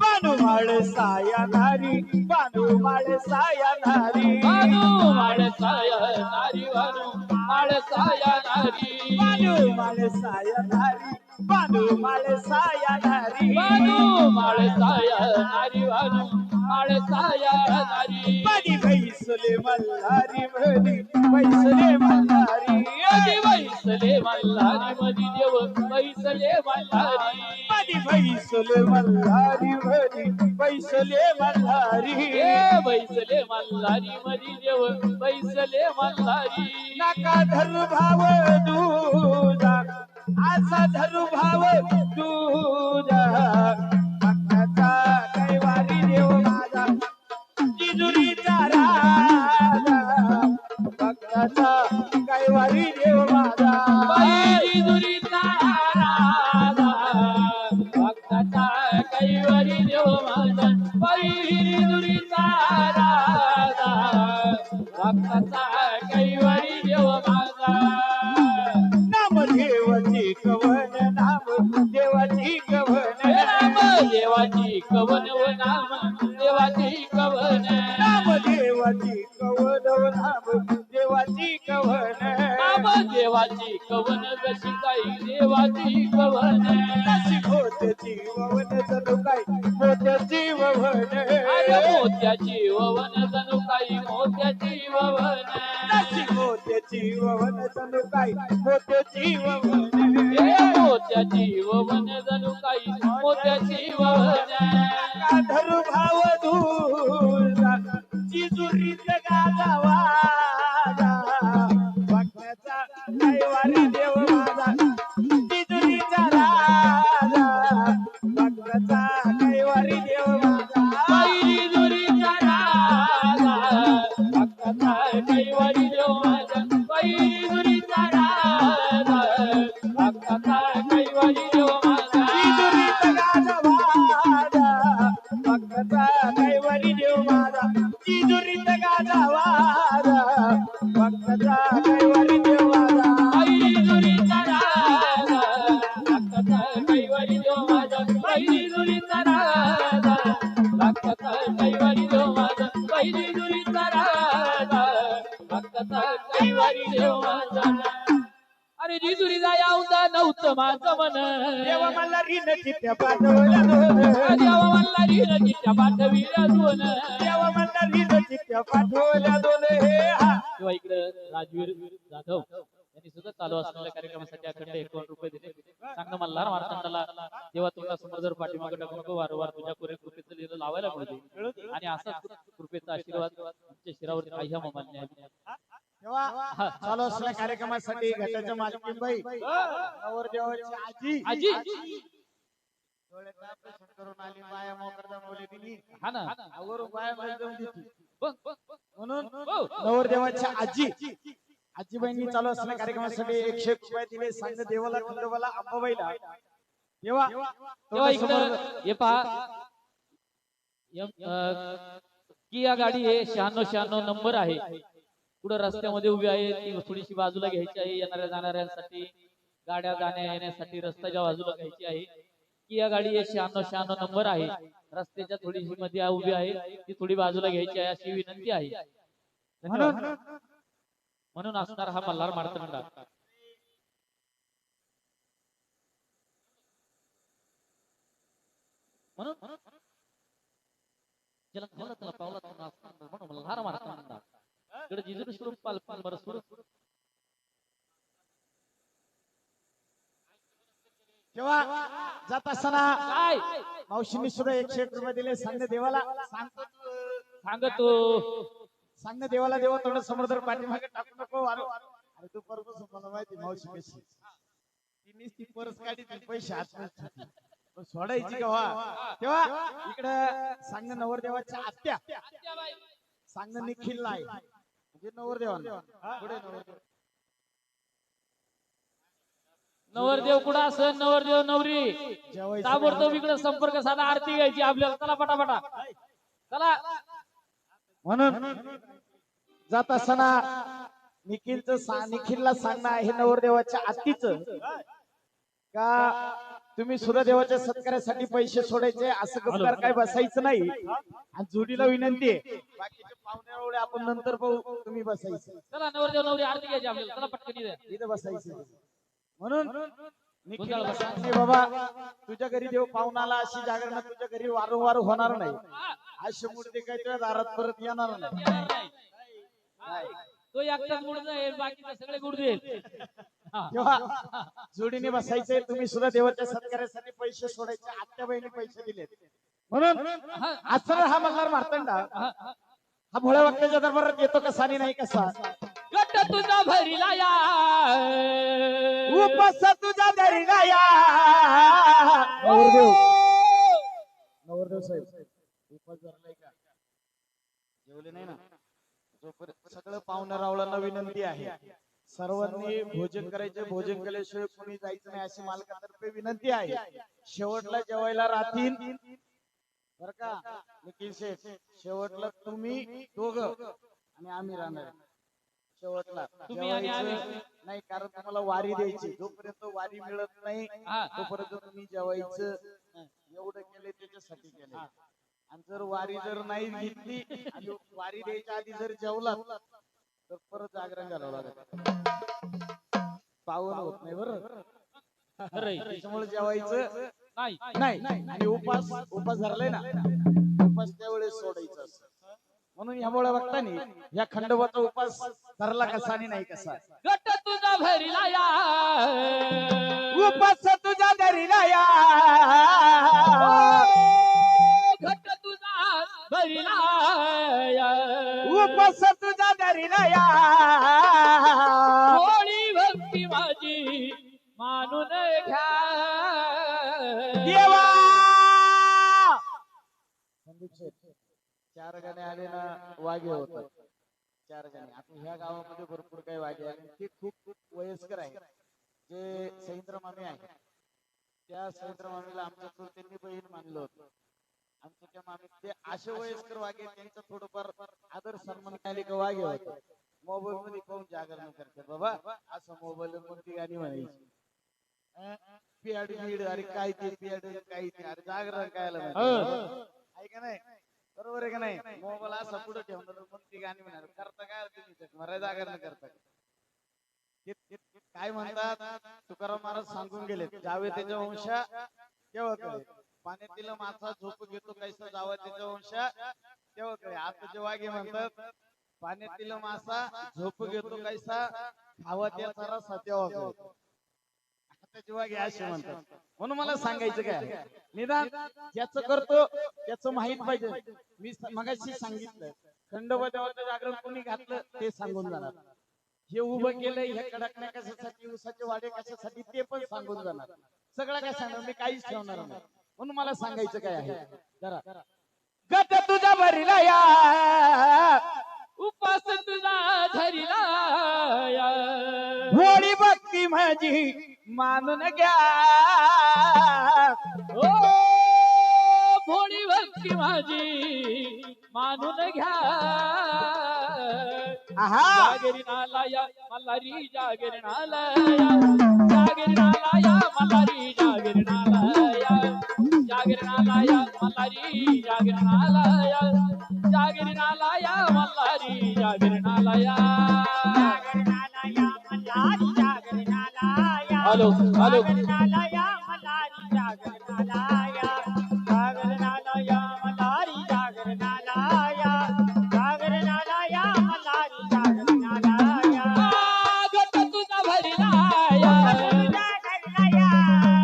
बानुमाळ साया नारी बानुमाळ साया नारी बानू माळसाया नारी बानू माळसाया नारी बानुमाळ साया नारी बानुमाळ साया नारी बानू माळसाया नारी बानू माळसाया नारी मधी बैसले मल्हारी मधी बैसले मल्हारी मधी बैसले मल्हारी मधी देव बैसले मल्हारी मधी बैसले मल्हारी मधी बैसले मल्हारी हे बैसले मल्हारी मधी देव बैसले मल्हारी नका धरू भाव दूधा असा धरू भाव दूधा भक्ताचा कैवारी देव माझा जेजुरीचा राजा भक्ताचा कैवारी देव माझा बाई दुरीचा राजा भक्ताचा कैवारी देव माझा बाई दुरीचा राजा भक्ताचा कैवारी देव माझा नाम देवाची कवन नाम देवाची कवन हे नाम देवाची कवन व नाम देवाची कवन नाम देवाची कवन नाम देवाची कवन नाम देवाची कवन जशी काही देवाची कवन अशी मोत्याची ववन जणू काय मोत्याची ववन अरे मोत्याची ववन जणू काही मोत्याची ववन अशी मोत्याची ववन जणू काय मोत्याची ववन हे मोत्याची ववन जणू काही मोत्याची ववन का धरू भाव दूजा जेजुरीत गाजावा भक्ताचा कैवारी देव माझा जेजुरीचा राजा भक्ताचा कैवारी देव माझा बाई दुरीचा राजा भक्ताचा कैवारी देव माझा बाई दुरीचा राजा भक्ताचा कैवारी देव माझा जेजुरीत गाजावा भक्ताचा कैवारी देव माझा जेजुरीत गाजावा भक्ताचा कैवारी देव माझा बाई दुरीचा राजा भक्ताचा कैवारी देव माझा बाई दुरीचा राजा भक्ताचा कैवारी देव माझा बाई दुरीचा राजा भक्ताचा कैवारी देव माझा अरे जिजुरी जाया उदा नव्हतं माझं मन देव मला ऋण चिठ्ठ्या पाठवल्या दोन देवा मला रीन चिठ्ठ्या पाठविल्या दोन देव मला ऋण चिठ्ठ्या पाठवल्या दोन हे हा किंवा इकडे राजवीर जाधव यांनी सुद्धा चालू असलेल्या कार्यक्रमासाठी अखंड 51 रुपये दिले सांगणं मल्हार मार्तंडाला देवा तुला समोर जर पाठीमागे टाकू नको वारंवार तुझ्या कोरे कृपेचं लिहिलं लावायला मिळते आणि असाच कृपेचा आशीर्वाद आमच्या शिरावरती आह्या मान्य तेव्हा चालू असलेल्या कार्यक्रमासाठी घटाच्या मालकीनबाई नवरदेवाची आजी आजी डोळ्याचं ऑपरेशन करून आली बाया मोकरदा मौली दिली हा ना आवरून बाया मला जाऊन देती म्हणून हो. नवरदेवाच्या आजीबाईंनी चालू असलेल्या कार्यक्रमासाठी 101 रुपये दिले. सांग देवाला, खंडोबाला, अंबाबाईला. तेव्हा तेव्हा इकडं हे पहा किया गाडी आहे 96 नंबर आहे. पुढे रस्त्यामध्ये उभी आहे, ती थोडीशी बाजूला घ्यायची आहे. येणाऱ्या जाणाऱ्यांसाठी, गाड्या जाण्या येण्यासाठी रस्त्याच्या बाजूला घ्यायची आहे. किया गाडी आहे 96 नंबर आहे. रस्त्याच्या थोडीशी मध्ये उभी आहे, ती थोडी बाजूला घ्यायची आहे अशी विनंती आहे. म्हणून असणार हा मल्हार मार्तंड. म्हणून ज्याला खावला त्याला पावला त्याला असणार म्हणून मल्हार मार्तंड. इकडे जिजुरी स्वरूप पालपाल बरं स्वरूप. तेव्हा जात असताना काय मावशींनी सुद्धा 101 रुपये दिले. सांग देवाला, सांगतो सांग देवाला, देवा थोडं समोर पाठीमागे टाकू नको. अरे तू परत मला माहिती मावशी कशी तिनेच ती परस काढी पैसे हात सोडायची का. तेव्हा इकडं सांग नवरदेवाच्या आत्या सांग निखिलला आहे, म्हणजे नवरदेवांना पुढे नवरदेव कुठं असं नवरदेव नवरी जेवायचं ताबडतोब इकडे संपर्क साधा, आरती घ्यायची आपल्याला. चला पटापटा चला. म्हणून जात असताना निखिलला सांगणं आहे नवरदेवाच्या आत्तीचं का तुम्ही सुद्धा देवाच्या सत्कारासाठी पैसे सोडायचे, असं गप्पार काय बसायचं नाही. आणि जोडीला विनंती आहे, बाकीचे पाहुणे आपण नंतर पाहू, तुम्ही बसायचं. चला नवरदेव नवरी आरती घ्यायची आपल्याला. चला पटकन इथं बसायचं. म्हणून निखिल सांगणे बाबा तुझ्या घरी देव पाहुणाला अशी जागरण तुझ्या घरी वारंवार होणार नाही. अशी मूर्ती काही तुझ्या दारात परत येणार नाही. तो एकटाच गुड नाही, बाकीचे सगळे गुड देईल. तेव्हा जोडीने बसायचे. तुम्ही सुद्धा देवाच्या सत्कारासाठी पैसे सोडायचे. आत्या बहिणी पैसे दिलेत. म्हणून असं हा मल्हार मार्तंड हा भोळ्या वाक्याच्या दरबारात येतो कसा आणि नाही कसा. गट तुझा भरीला या, उपास तुझा धरीला या. नवरदेव साहेब उपास धरलाय का? जेवले नाही ना? जोपर्यंत सगळं पाहुणं रावळांना विनंती आहे, सर्वांनी भोजन करायचे. भोजन केल्याशिवाय कोणी जायचं नाही अशी मालकातर्फे विनंती आहे. शेवटला जेवायला राहतील बर का निखिल शेठ. शेवटला तुम्ही दोघं आणि आम्ही राहणार. शेवटला तुम्ही आणि आम्ही नाही, कारण तुम्हाला वारी द्यायची. जोपर्यंत वारी मिळत नाही तोपर्यंत तुम्ही जेवायचं. एवढं केलंय त्याच्यासाठी केलंय. आणि जर वारी जर नाही घेतली आणि वारी द्यायच्या आधी जर जेवला तर परत जागरण घालावं लागत. पावन होत नाही बरं. त्याच्यामुळे जेवायचं नाही. आणि उपास धरलाय ना, उपास त्यावेळेस सोडायचं असं. म्हणून ह्यामुळे बघतानी या खंडोबाचा उपास धरला कसा आणि नाही कसा. गट तुझा भरीला या, उपास तुझा धरीला या. घट तुझा भरीला या, उपास तुझा धरीला या. होळी भक्ती माझी मानून घ्या देवा. चार गाणे आले ना वाघे होतात. चार गाणे आता ह्या गावामध्ये भरपूर काही वाघे आले. ते खूप खूप वयस्कर आहे. जे सैंद्र मामी आहे त्या सैंद्र मामीला आमच्या चुलत्यांनी बहीण मानलं होतं. आमच्या त्या मामी ते असे वयस्कर वाघे, त्यांचं थोडंफार आदर सन्मान केले का वाघे होत. मोबाईल मध्ये कोण जागरण करते बाबा, असं मोबाईल कोणती गाणी म्हणायची. पियाड बीड, अरे काय ते पियाड काय ते, अरे जागरण कायला आहे का नाही. बरोबर आहे का नाही. मोबाईल असा पुढे ठेवणार कोणती गाणी म्हणणार करता काय तुम्ही मराठी जागरण करता. काय म्हणतात तुकाराम महाराज सांगून गेले, जावे त्याच्या वंशा तेव्हा कळे पाण्यातील मासा झोप घेतो कैसा, जावा त्याच्या वंशा तेव्हा कळे. आता जे वाघे म्हणतात पाण्यातील मासा झोप घेतो कैसा, खावा त्याचा रसा तेव्हा कळे. आता जे वाघे असे म्हणतात. म्हणून मला सांगायचं काय, निदान ज्याचं करतो त्याचं माहित पाहिजे. मी मगाशी सांगितलं खंडोबा देवाचं जागरण कोणी घातलं ते सांगून जाणार. हे उभं केलंय, हे कडकण्या कशासाठी, उसाचे वाडे कशासाठी ते पण सांगून जाणार. सगळं काय सांगणार, मी काहीच ठेवणार नाही. म्हणून मला सांगायचं काय आहे जरा गट तुझा भरिला या उपास तुझा धरिला या. होळी भक्ती माझी मानून घ्या ओ भोळी भक्ती माझी मानून घ्या. आहा जागरी नालाया मल्हारी जागरी नालाया जागरी नालाया मल्हारी जागरी नालाया जागरी नालाया मल्हारी जागरी नालाया जागरी नालाया मल्हारी जागरी नालाया. हॅलो हॅलो गट तुझा भरिला या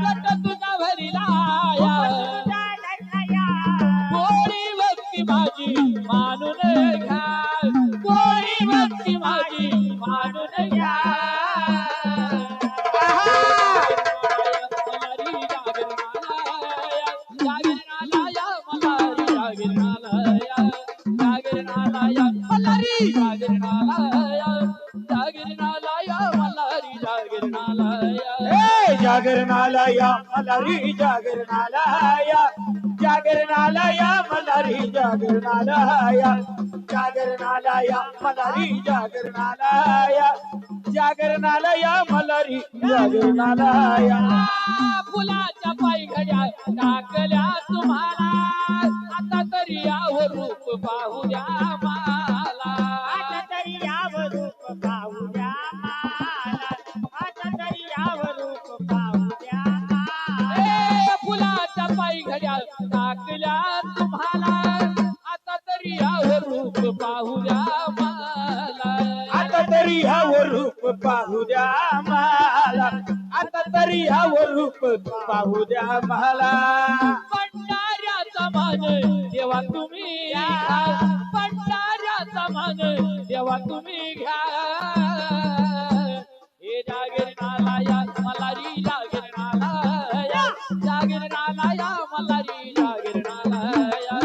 गट तुझा भरिला या गोडी भक्ती माझी मानून घ्या गोडी भक्ती माझी मानून घ्या. मल्हारी जागरी नालाया जागरी नालाया मल्हारी जागरी नालाया जागरी नालाया मल्हारी जागरी नालाया जागरी नालाया मल्हारी जागरी नालाया. जागरणालया मल्हारी जागरणालया जागरणालया मल्हारी जागरणालया जागरणालया मल्हारी जागरणालया जागरणालया मल्हारी जागरणालया. फुलाच्या पायी घड्या टाकल्या तुम्हाला आता तरी यावर रूप पाहू द्या मला. फुलाच्या पायी घड्या टाकल्या तुम्हाला आता तरी यावर रूप पाहू द्या मला. आता तरी ह्यावर रूप पाहू द्या मला आता तरी ह्यावर रूप पाहू द्या मला. पंढाऱ्याचा मान देवा तुम्ही घ्या पंढाऱ्याचा मान देवा तुम्ही घ्या. हे जागरी नालाया मल्हारी जागरी नालाया जागरी नालाया मल्हारी जागरी नालाया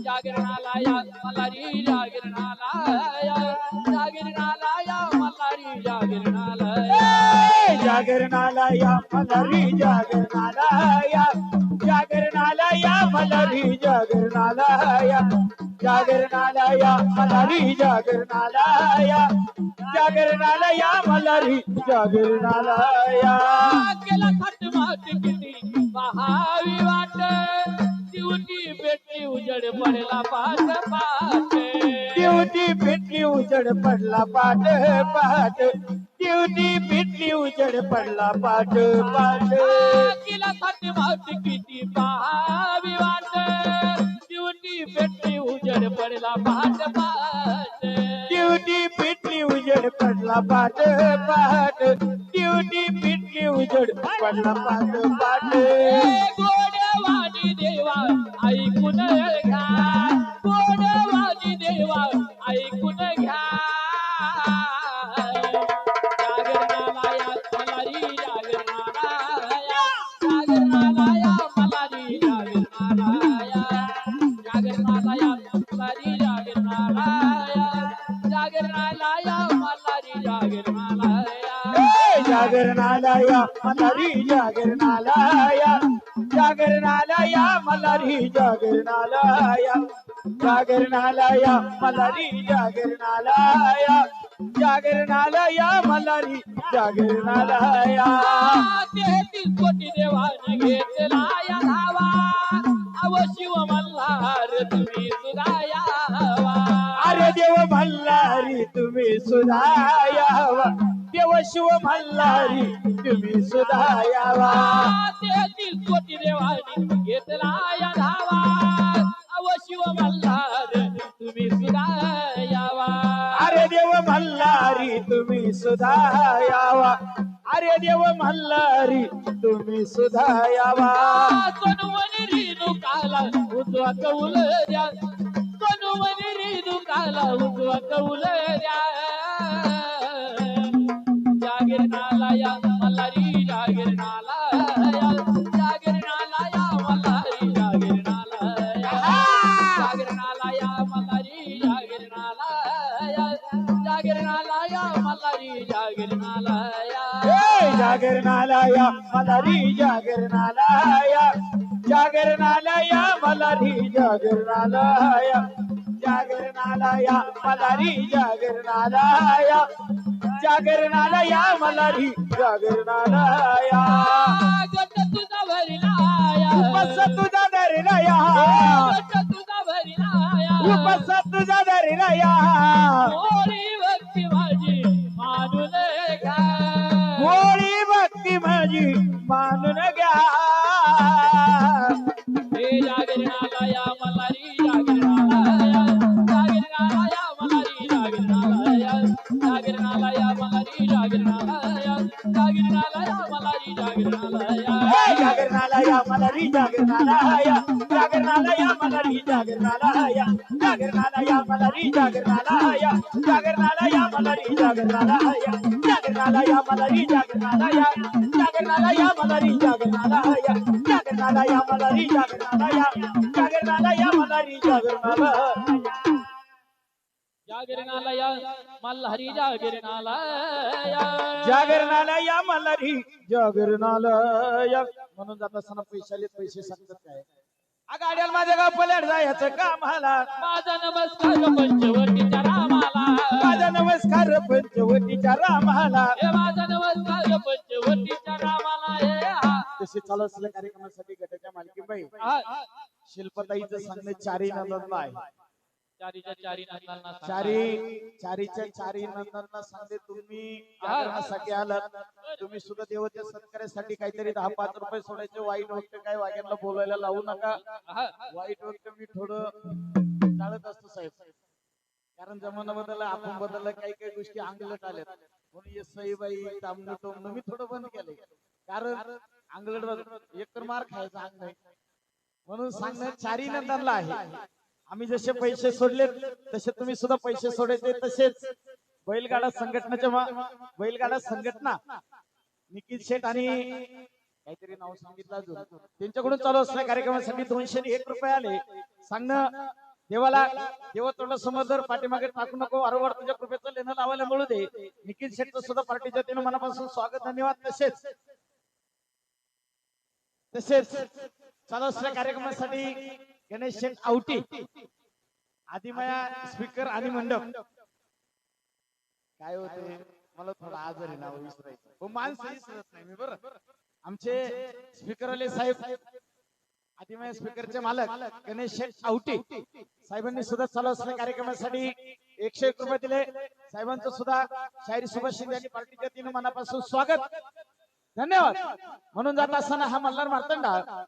जागरी नालाया मल्हारी जागरी नालाया जागरी नालाया मल्हारी जागरी नालाया. जागरणालया मल्हारी जागरणालया जागरणालया मल्हारी जागरणालया जागरणालया मल्हारी जागरणालया जागरणालया मल्हारी जागरणालया. केला खटमाट किती पहावी वाट दिवटी पेटली उजड पडला पाठ पाठ. ड्युटी पिटली उजड पडला पाट पाट ड्युटी पिटली उजड पडला पाट पाट. केला खटमाट किती पहावी वाट दिवटी पेटली उजड पडला पाठ पाठ. ड्युटी पिटली उजड पडला पाट पाट ड्युटी पिटली उजड पडला पाट पाट. गोडवाणी देवा ऐकून घ्या गोडवाणी देवा ऐकून घ्या. जागरणालया मल्हारी जागरणालया जागरणालया मल्हारी जागरणालया जागरणालया मल्हारी जागरणालया जागरणालया मल्हारी जागरणालया. जागरणालया मल्हारी जागरणालया जागरणालया मल्हारी जागरणालया जागरणालया मल्हारी जागरणालया जागरणालया मल्हारी जागरणालया. 33 कोटी देवाने घेतला या धावा अव शिव मल्हार तुम्ही सुद्धा यावा. अरे देव मल्हारी तुम्ही सुद्धा यावा देव शिव मल्हारी तुम्ही सुद्धा यावा. 33 कोटी देवाने घेतला या धावा अव शिव मल्हार तुम्ही सुद्धा यावा. अरे देव मल्हारी तुम्ही सुद्धा यावा अरे देव मल्हारी तुम्ही सुद्धा यावा. सोनवणी रेणुकाला उजवा कौल द्या सोनवणी रेणुकाला उजवा कौल द्या. जागरणालया मल्हारी जागरणालया जागरणालया मल्हारी जागरणालया जागरणालया मल्हारी जागरणालया जागरणालया मल्हारी जागरणालया जागरणालया मल्हारी जागरणालया जागरणालया मल्हारी जागरणालया जागरणालया मल्हारी जागरणालया गट तुझा भरिलाया उपस तुझा धरलया गट तुझा भरिलाया उपस तुझा धरलया मोरी भक्ती माझी मानून घ्या होळी भक्ती माझी मानून घ्या हे जागरणालया मल्हारी जागरणालया जागरणालया मल्हारी जागरणालया जागरणालया मल्हारी जागरणालया जागरणालया मल्हारी जागरणालया जागरणालया मल्हारी जागरणालया जागरणालया मल्हारी जागरणालया जागरणालया मल्हारी जागरणालया जागरणालया मल्हारी जागरणालया जागरणालया मल्हारी जागरणालया जागरणालया मल्हारी जागरणालया जागरणालया मल्हारी जागरणालया जागरणालया मल्हारी जागरणालया जागरणालया मल्हारी जागरणालया जागरणालया मल्हारी जागरणालया म्हणून जात असताना पैसे सांगतात काय गाड्याला माझ्या गाव पल्याड जायचं कामाला माझा नमस्कार पंचवटीच्या रामाला माझा नमस्कार पंचवटीच्या रामाला हे माझा नमस्कार पंचवटीच्या रामाला हे हा. तसे चालू असलेल्या कार्यक्रमासाठी गटाच्या मालकीबाई हा. शिल्पताईचं सांगणं चारी नंदनला आहे चारीच्या चारी नंदांना सांगा. चारीच्या चारी नंदनला सांगते तुम्ही कार्यक्रमासाठी आलात तुम्ही सुद्धा देवाच्या सत्कार्यासाठी काहीतरी 10-5 रुपये सोडायचे वाईट वक्त काय वाग्यांना बोलायला लावू नका हा. वाईट वक्त मी थोडं टाळत असतो साहेब कारण जमाना बदलला आपण बदलला काही काही गोष्टी अंगलट आल्यात म्हणून ये सईबाई तांबणं टोमणं मी थोडं बंद केलंय कारण अंगलट एकतर मार खायचा अंग नाही म्हणून सांगणं चारी नंदनला आहे आम्ही जसे पैसे सोडले तसे तुम्ही सुद्धा पैसे सोडायचे तसेच बैलगाडा बैलगाडा संघटना निखिल शेठ आणि काहीतरी नाव सांगितलं अजून त्यांच्याकडून चालू असलेल्या कार्यक्रमासाठी 201 रुपये आले सांगणं देवाला देवा तोंड समोर जर पाठीमागे टाकू नको वारंवार तुझ्या कृपेचं लेणं लावायला मिळू दे निखिल शेठचं सुद्धा पार्टीच्या वतीनं मनापासून स्वागत धन्यवाद तसेच चालू असलेल्या कार्यक्रमासाठी गणेश शेठ आवटी आदिमाया स्पीकर आणि मंडप काय होते मला थोडा आजारी नाव विसरायचं माणसं विसरत नाही मी बरं आमचे स्पीकर आले साहेब आदिमाया स्पीकरचे मालक गणेश शेठ आवटी साहेबांनी सुद्धा चालू असलेल्या कार्यक्रमासाठी 101 रुपये दिले साहेबांचं सुद्धा शाहीर सुभाष शिंदे आणि पार्टीच्या वतीनं मनापासून स्वागत धन्यवाद म्हणून जात असताना हा मल्हार मार्तंडा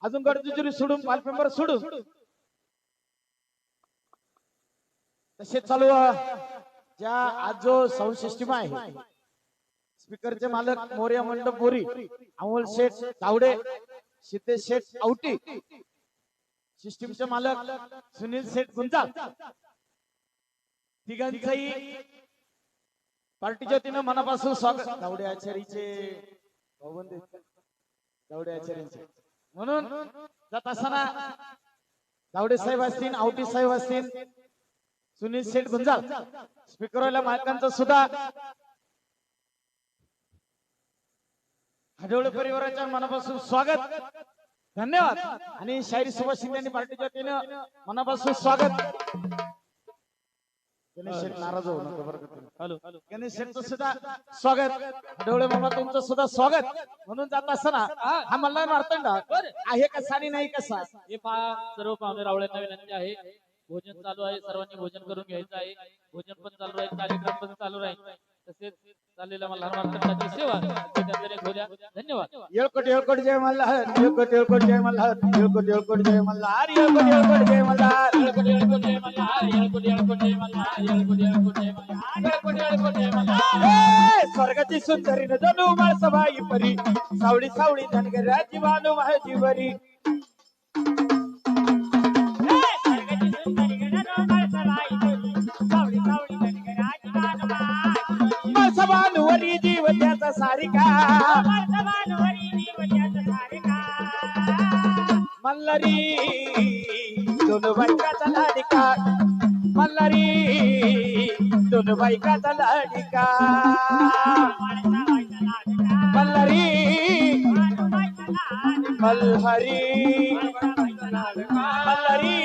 अजून गडजुरी सोडून पालपेंबर सोडून तसे चालू ज्या आज जो साऊंड सिस्टीम आहे स्पीकरचे मालक मोर्या मंडप बोरी अमोल शेठ तावडे सिद्धेश शेठ आवटी सिस्टीमचे मालक सुनील शेठ गुंजाळ तिघांचंही पार्टीच्या वतीनं मनापासून स्वागत तावडे आचार्यचे तावडे आचार्यांचे म्हणून जात असताना तावडे साहेब असतील आवटी साहेब असतील सुनील शेठ गुंजाळ स्पीकरवाल्या मालकांचं सुद्धा हडवळे परिवाराच्या मनापासून स्वागत धन्यवाद आणि शाहीर सुभाष शिंदे यांनी पार्टीच्या वतीनं मनापासून स्वागत गणेश शेठ नाराज होऊ नका बरं गणेश शेठचं सुद्धा स्वागत हडवळे मामा तुमचं सुद्धा स्वागत म्हणून जात असताना हा मल्हार मार्तंडा आहे कसा आणि नाही कसा हे पहा सर्व पाहुणे रावळ्यांना विनंती आहे भोजन चालू आहे सर्वांनी भोजन करून घ्यायचं आहे भोजन पण चालू राहील कार्यक्रम पण चालू राहील तसेच चाललेल्या मल्हार मार्तंडाची सेवा धन्यवाद येळकोट जय मल्हार येळकोट जय मल्हार येळकोट जय मल्हार येळकोट जय मल्हार येळकोट जय मल्हार येळकोट जय मल्हार येळकोट जय मल्हार येळकोट जय मल्हार स्वर्गाची सुंदरी न जणू माळसबाई परी सावळी सावळी धनगराची बानू माझी वरी माळसबानवरी जीव त्याचा सारिका मल्हारी दोन बायकाचा लाडिका मल्हारी दोन सोनबाई का लाडिका मल्हारी मल्हारी मल्हारी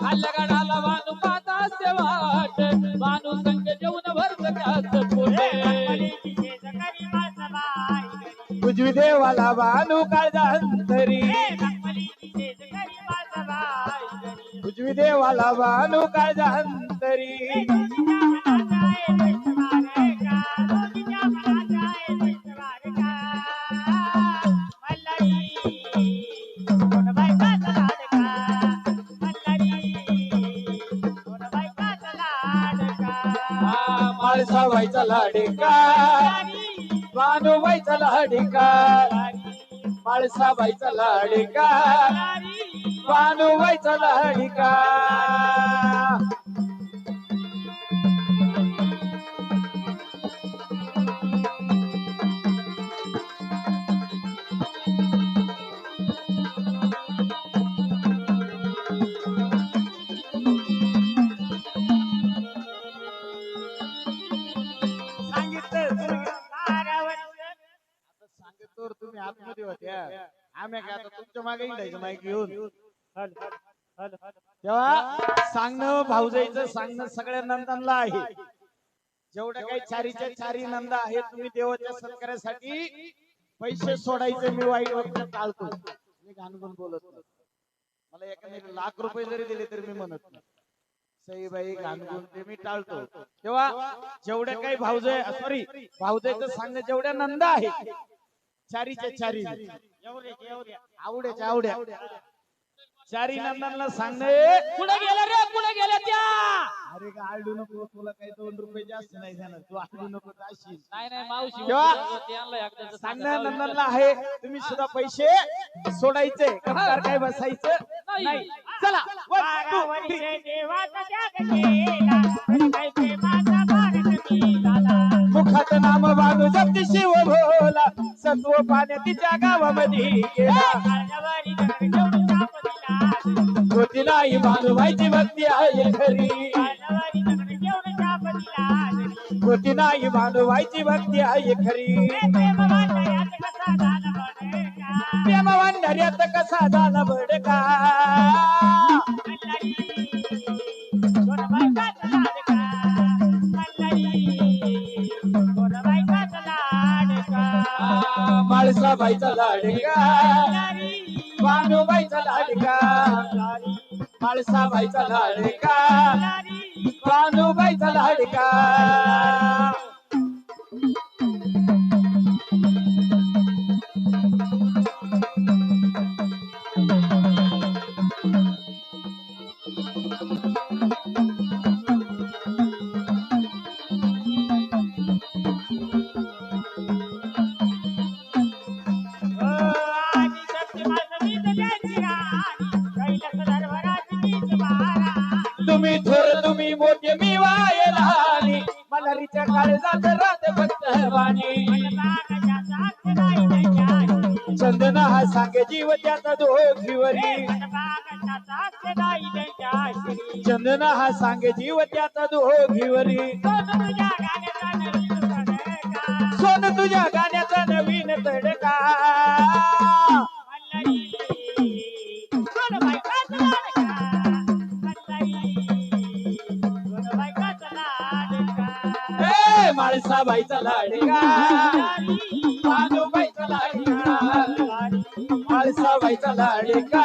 खाल्ल्या गाडाला बांधू पाहता वाट बांधू संग जेवण भरत त्याच पोटे उजवी देवाला बानू काळजा अंतरी उजवी देवाला बानू काळजा अंतरी माळसा व्हायचा लाडिका बानू व्हायचा लाडिका माळसा व्हायचा लाडिका बानू व्हायचा लाडिका सांगितलं तुम्ही आतमध्ये होत्या आम्ही काय आता तुमच्या मागे हिंडायचं माईक घेऊन तेव्हा सांगणं भाऊजाईचं सांगणं सगळ्या नंदांना आहे जेवढ्या काही चारीच्या चारी नंदा आहेत तुम्ही देवाच्या सत्कारासाठी पैसे सोडायचे मी वाईट वक्त टाळतो मी घाणगुण बोलत नाही मला एखाद्याने ₹1,00,000 जरी दिले तरी मी म्हणत नाही सईबाई घाणगुण ते मी टाळतो तेव्हा जेवढ्या काही भाऊजाई सॉरी भाऊजाईचं सांगणं जेवढ्या नंदा आहेत चारीच्या चारी आवड्याच्या आवड्या चारी नंदांना सांगणे कुठे गेल्या रे कुठे गेल्या त्या अरे का आळडू नको तुला काही ₹2 जास्त नाही जाणार तू आळडू नको जाशील नाही मावशी तेव्हा त्यांना एकदाचं सांगणं नंदांना आहे तुम्ही सुद्धा पैसे सोडायचे कंटार काय बसायचं नाही चला one, two, three. मुखात नाम बांधू जप्ती शिव भोला सत्व पाण्यात तिच्या गावामध्ये गेला होती नाही बांधवायची भक्ती आहे खरी होती नाही बांधवायची भक्ती आहे खरी प्रेम वांढऱ्यात कसा झाला बडका माळसा बाईचा लाडका बानूबाईचा लाडका माळसा बाईचा लाडका बानूबाईचा लाडका तुम्ही थोर तुम्ही मोठे मी वायलानी मल्हारीच्या काळजात रात भक्तवाणी चंदना हा सांगे जीव त्याचा दोघीवरी चंदना हा सांगे जीव त्याचा दोघीवरी सोन तुझ्या गाण्याचा नवीन तडका माळसा बाईचा लाडका बानूबाईचा लाडका माळसा बाईचा लाडका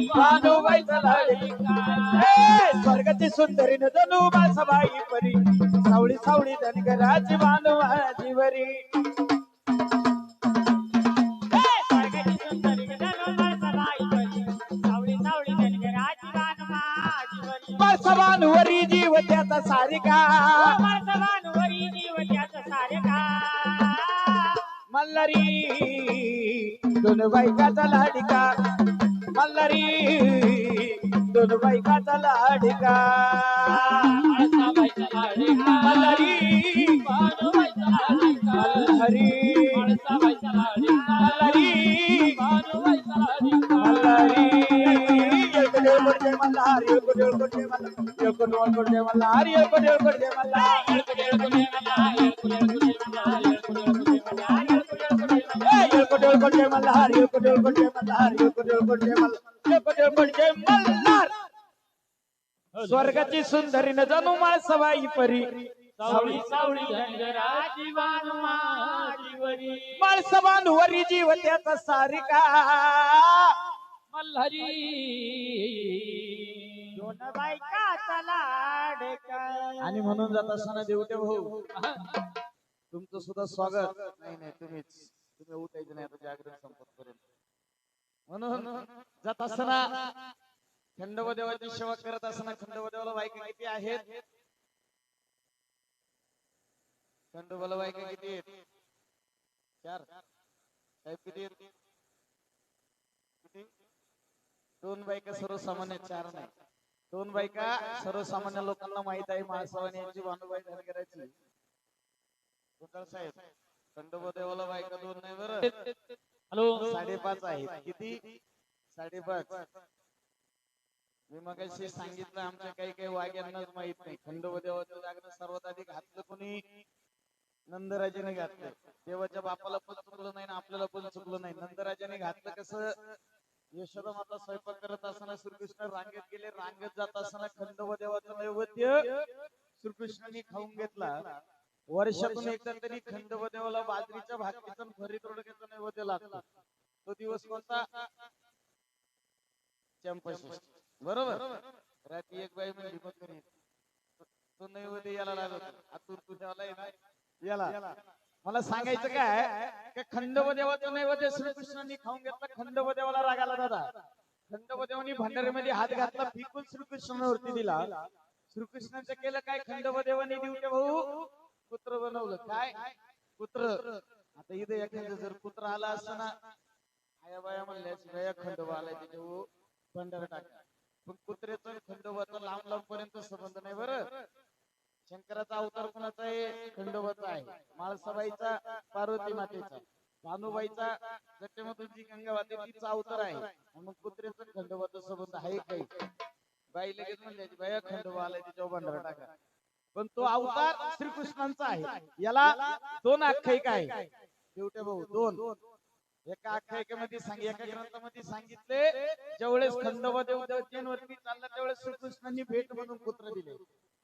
बानूबाईचा लाडका स्वर्गाची सुंदरी न जणू माळसाबाई परी सावळी सावळी धनगराची बानूबाजी वरी माळसभांवरी जीव त्याचा सारिका माणसवानवरी जीव त्याचा सारिका मल्हारी दोन बायकाचा लाडिका मल्हारी दोन बायकाचा लाडिका माळसाबाईचा लाडिका मल्हारी भानुबाईचा लाडिका मल्हारी माळसाबाईचा लाडिका मल्हारी भानुबाईचा लाडिका मल्हारी येळकोट येळकोट जय मल्हारी येळकोट येळकोट जय मल्हारी येळकोट येळकोट जय मल्हारी येळकोट येळकोट जय मल्हारी येळकोट येळकोट जय मल्हार येळकोट येळकोट जय मल्हार येळकोट येळकोट जय मल्हार येळकोट येळकोट जय मल्हार येळकोट येळकोट जय मल्हारी येळकोट येळकोट जय मल्हारी येळकोट येळकोट जय मल्हारी येळकोट येळकोट जय मल्हार स्वर्गाची सुंदरी न जणू माळसबाई परी सावळी सावळी धनगराची वाण माझीवरी माळसभांवरी जीव त्याचा सारिका मल्हारी दोन बायकाचा लाडका आणि म्हणून जात असताना देवटे भाऊ तुमचं सुद्धा स्वागत नाही तुम्ही उठायचं नाही आता जागरण संपतपर्यंत. म्हणून जात असताना खंडोबा देवाची सेवा करत असताना खंडोबा देवाला बायका किती आहेत खंडोबाला बायका किती आहेत? 4. साहेब किती आहेत? किती? 2 बायका सर्वसामान्य, 4 नाही. 2 बायका सर्वसामान्य लोकांना माहित आहे. माळसवानी यांची भानुबाई धनगराची. गोकाळ साहेब खंडोबा देवाला बायका 2 नाही बरं, हॅलो 5.5 आहेत. किती? 5.5. मी मगाशी सांगितलं आमच्या काही वाग्यांनाच माहित नाही. खंडोबा देवाचं जागरण सर्वात अधिक घातलं कोणी? नंदराजाने घातलं. देवाच्या बापाला पण चुकलं नाही ना आपल्याला पण चुकलं नाही. नंदराजाने घातलं कसं? यशोदा माता स्वयंपाक करत असताना श्रीकृष्ण रांगेत गेले. रांगेत जात असताना खंडोबा देवाचं नैवेद्य श्रीकृष्णाने खाऊन घेतला. वर्षातून एकदा तरी खंडोबा देवाला बाजरीच्या भाकरीचा भरीत रोडग्याचा नैवेद्य लागतो. तो दिवस कोणता? चंपाषष्ठी. बरोबर. रात्री एक बाई म्हणली बकरी तो नैवेद्य याला लागत. आतूर तुझ्याला आहे ना याला. मला सांगायचं काय की खंडोबा देवाचं नैवेद्य श्रीकृष्णांनी खाऊन घेतला. खंडोबा देवाला राग आला दादा. खंडोबा देवानी भंडारीमध्ये हात घातला, फिकून श्रीकृष्णावरती दिला. श्रीकृष्णाचं केलं काय? खंडोबा देवानी दिवटे भाऊ पुत्र बनवलं. काय? पुत्र. आता इथे एखादं जर पुत्र आला असता ना आया बाया म्हणल्या खंडोबा आलाय त्याच्या भंडारा टाका. पण कुत्र्याचा खंडोबाचा लांब लांब पर्यंत संबंध नाही बरं. शंकराचा अवतार कोणाचा आहे? खंडोबाचा आहे. माळसाबाईचा पार्वती मातेचा, भानुबाईचा जटेमधून जी गंगा वाहते तिचा अवतार आहे. मग कुत्र्याचा खंडोबाचा संबंध आहे काही? बाई लगेच म्हणली बाया खंडोबा आलाय त्याच्यावर भंडारा टाका. पण तो अवतार श्रीकृष्णांचा आहे. याला 2 आख्यायिका आहे देवटे भाऊ. 2. एका आख्यायिकेमध्ये एका ग्रंथामध्ये सांगितले ज्यावेळेस खंडोबा देव वरती चालला त्यावेळेस श्रीकृष्णांनी भेट म्हणून पुत्र दिले.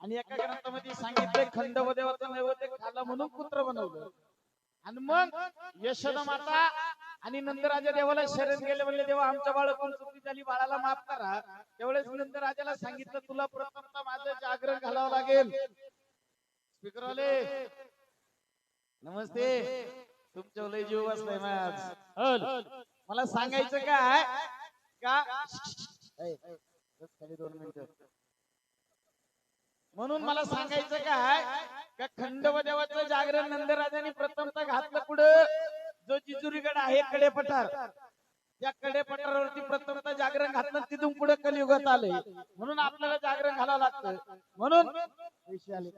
आणि एका ग्रंथामध्ये सांगितले खंडोबा देवाचं नैवेद्य खाला म्हणून पुत्र बनवलं. आणि मग यशोदा माता आणि नंदराजा देवाला शरण गेले, म्हणले देवा आमच्या बाळाकडून चुकी झाली, बाळाला माफ करा. त्यावेळेस नंदराजाला सांगितलं तुला प्रथमतः माझं जागरण घालावं लागेल. स्पीकर वाले नमस्ते. तुमच्या लय जीव बसलाय माझ. मला सांगायचं काय का खाली 2 मिनिटं. म्हणून मला सांगायचं काय का खंडोबा देवाचं जागरण नंदराजाने प्रथमतः घातलं कुठं? जो जिजुरीगड आहे कडेपठार, त्या कडेपठारावरती प्रथमतः जागरण घातलं. तिथून पुढे कलियुगात आले म्हणून आपल्याला जागरण घालावं लागतं. म्हणून विषय आले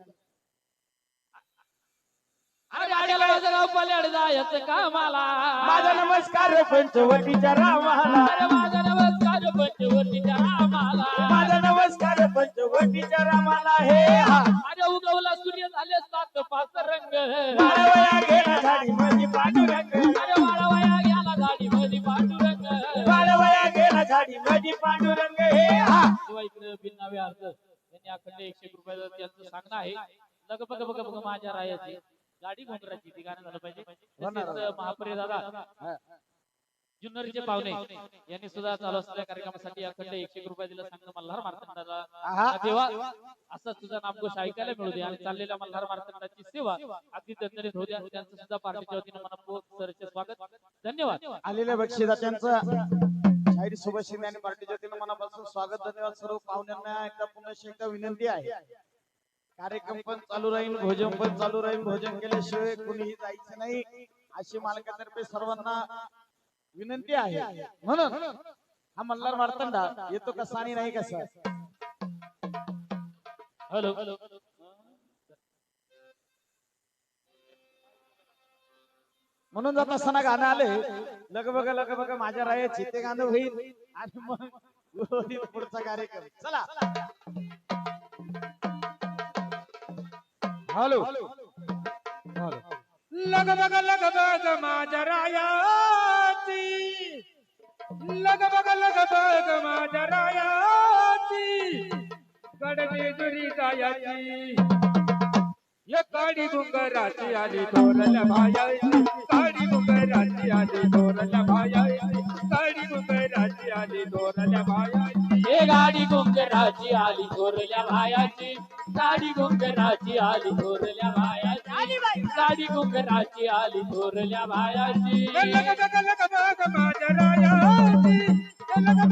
जायचं कामाला. माझा नमस्कार पंचवटीच्या रामाला. अरे माझा नमस्कार पंचवटीच्या रामाला. माझा नमस्कार पंचवटीच्या रामाला. हे हा अरे उगवला सूर्य झाले 7 5 रंग. वाळवया गेला झाडी मध्ये पांडुरंग. अरे वाळवया गेला झाडी मध्ये पांडुरंग. वाळवया गेला झाडी मध्ये पांडुरंग. हे हा शिवाय इकडे बिनावे अर्थ यांनी अखंड 101 रुपयाचं त्यांचं सांगणं आहे. बघ बघ बघ बघ माझ्या रायाची गाडी घोंगराची ती गाणं झालं पाहिजे. तसेच महाप्रिय दादा जुन्नरचे पाहुणे यांनी सुद्धा चालू असलेल्या कार्यक्रमासाठी अखंड 101 रुपये दिलं. सांगणं मल्हार मार्तंडाला देवा असंच तुझा नामघोष ऐकायला मिळू दे आणि चाललेल्या मल्हार मार्तंडाची सेवा अगदी दणदणीत होऊ द्या. त्यांचं सुद्धा पार्टीच्या वतीनं मनपूर्वक सरचे स्वागत. धन्यवाद. आलेल्या बक्षिसात्यांचं शाहीर सुभाष शिंदे आणि पार्टीच्या वतीनं मनापासून स्वागत धन्यवाद. सर्व पाहुण्यांना एकदा पुन्हा एकदा विनंती आहे, कार्यक्रम पण चालू राहील, भोजन पण चालू राहील. भोजन केल्याशिवाय कुणीही जायचं नाही अशी मालकातर्फे सर्वांना विनंती आहे. म्हणून हा मल्हार मार्तंडा येतो कसा आणि नाही कसा. हॅलो म्हणून जात असताना गाणं आले, लग बघ माझ्या रायाची, ते गाणं होईल आणि मग उर्वरित पुढचा कार्यक्रम. चला हॅलो लग बग माझ्या रायाची, लग बग माझ्या रायाची, कडे दुरी जायाची, या काडी गुंगराची आली थोरल्या भायाची, काडी गुंगराची आली थोरल्या भायाची, काडी गुंगराची आली थोरल्या भायाची. हे गाडी गुंगराची आली थोरल्या भायाची, गाडी गुंगराची आली थोरल्या भायाची, गाडी गुंगराची आली थोरल्या भायाची. लग बग माझ्या रायाची, लग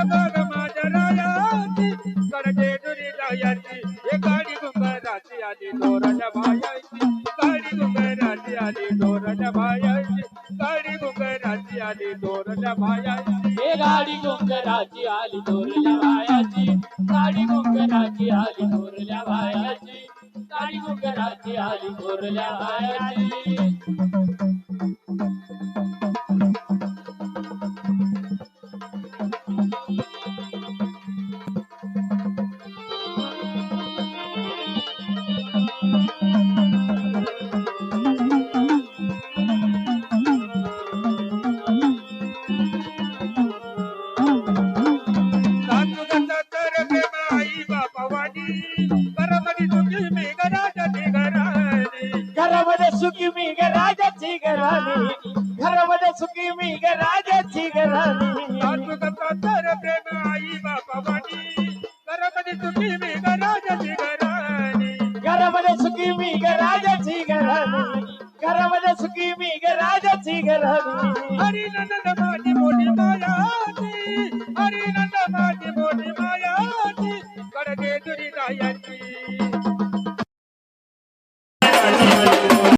बग माझ्या रायाची, कडे दुरी जायाची, हे गाडी गुंगराची आली थोरल्या भायाची, गाडी गुंगराची आली थोरल्या भायाची, गाडी गुंगराची आली थोरल्या भायाची. हे गाडी गुंगराची आली थोरल्या भायाची, गाडी गुंगराची आली थोरल्या भायाची, गाडी गुंगराची आली थोरल्या भायाची. घरामध्ये सुखी मी ग राजाची घराणी, घरामध्ये सुखी मी ग राजाची घराणी. तर प्रेम आई बापा वाणी, घरामध्ये सुखी मी राजाची घराणी, घरामध्ये सुखी मी ग राजाची घराणी, घरामध्ये सुखी मी ग राजाची घराणी. हरी नंद माझी मोठी मायाची, हरी नंद माझी मोठी मायाची, कडके दुरी जायाची,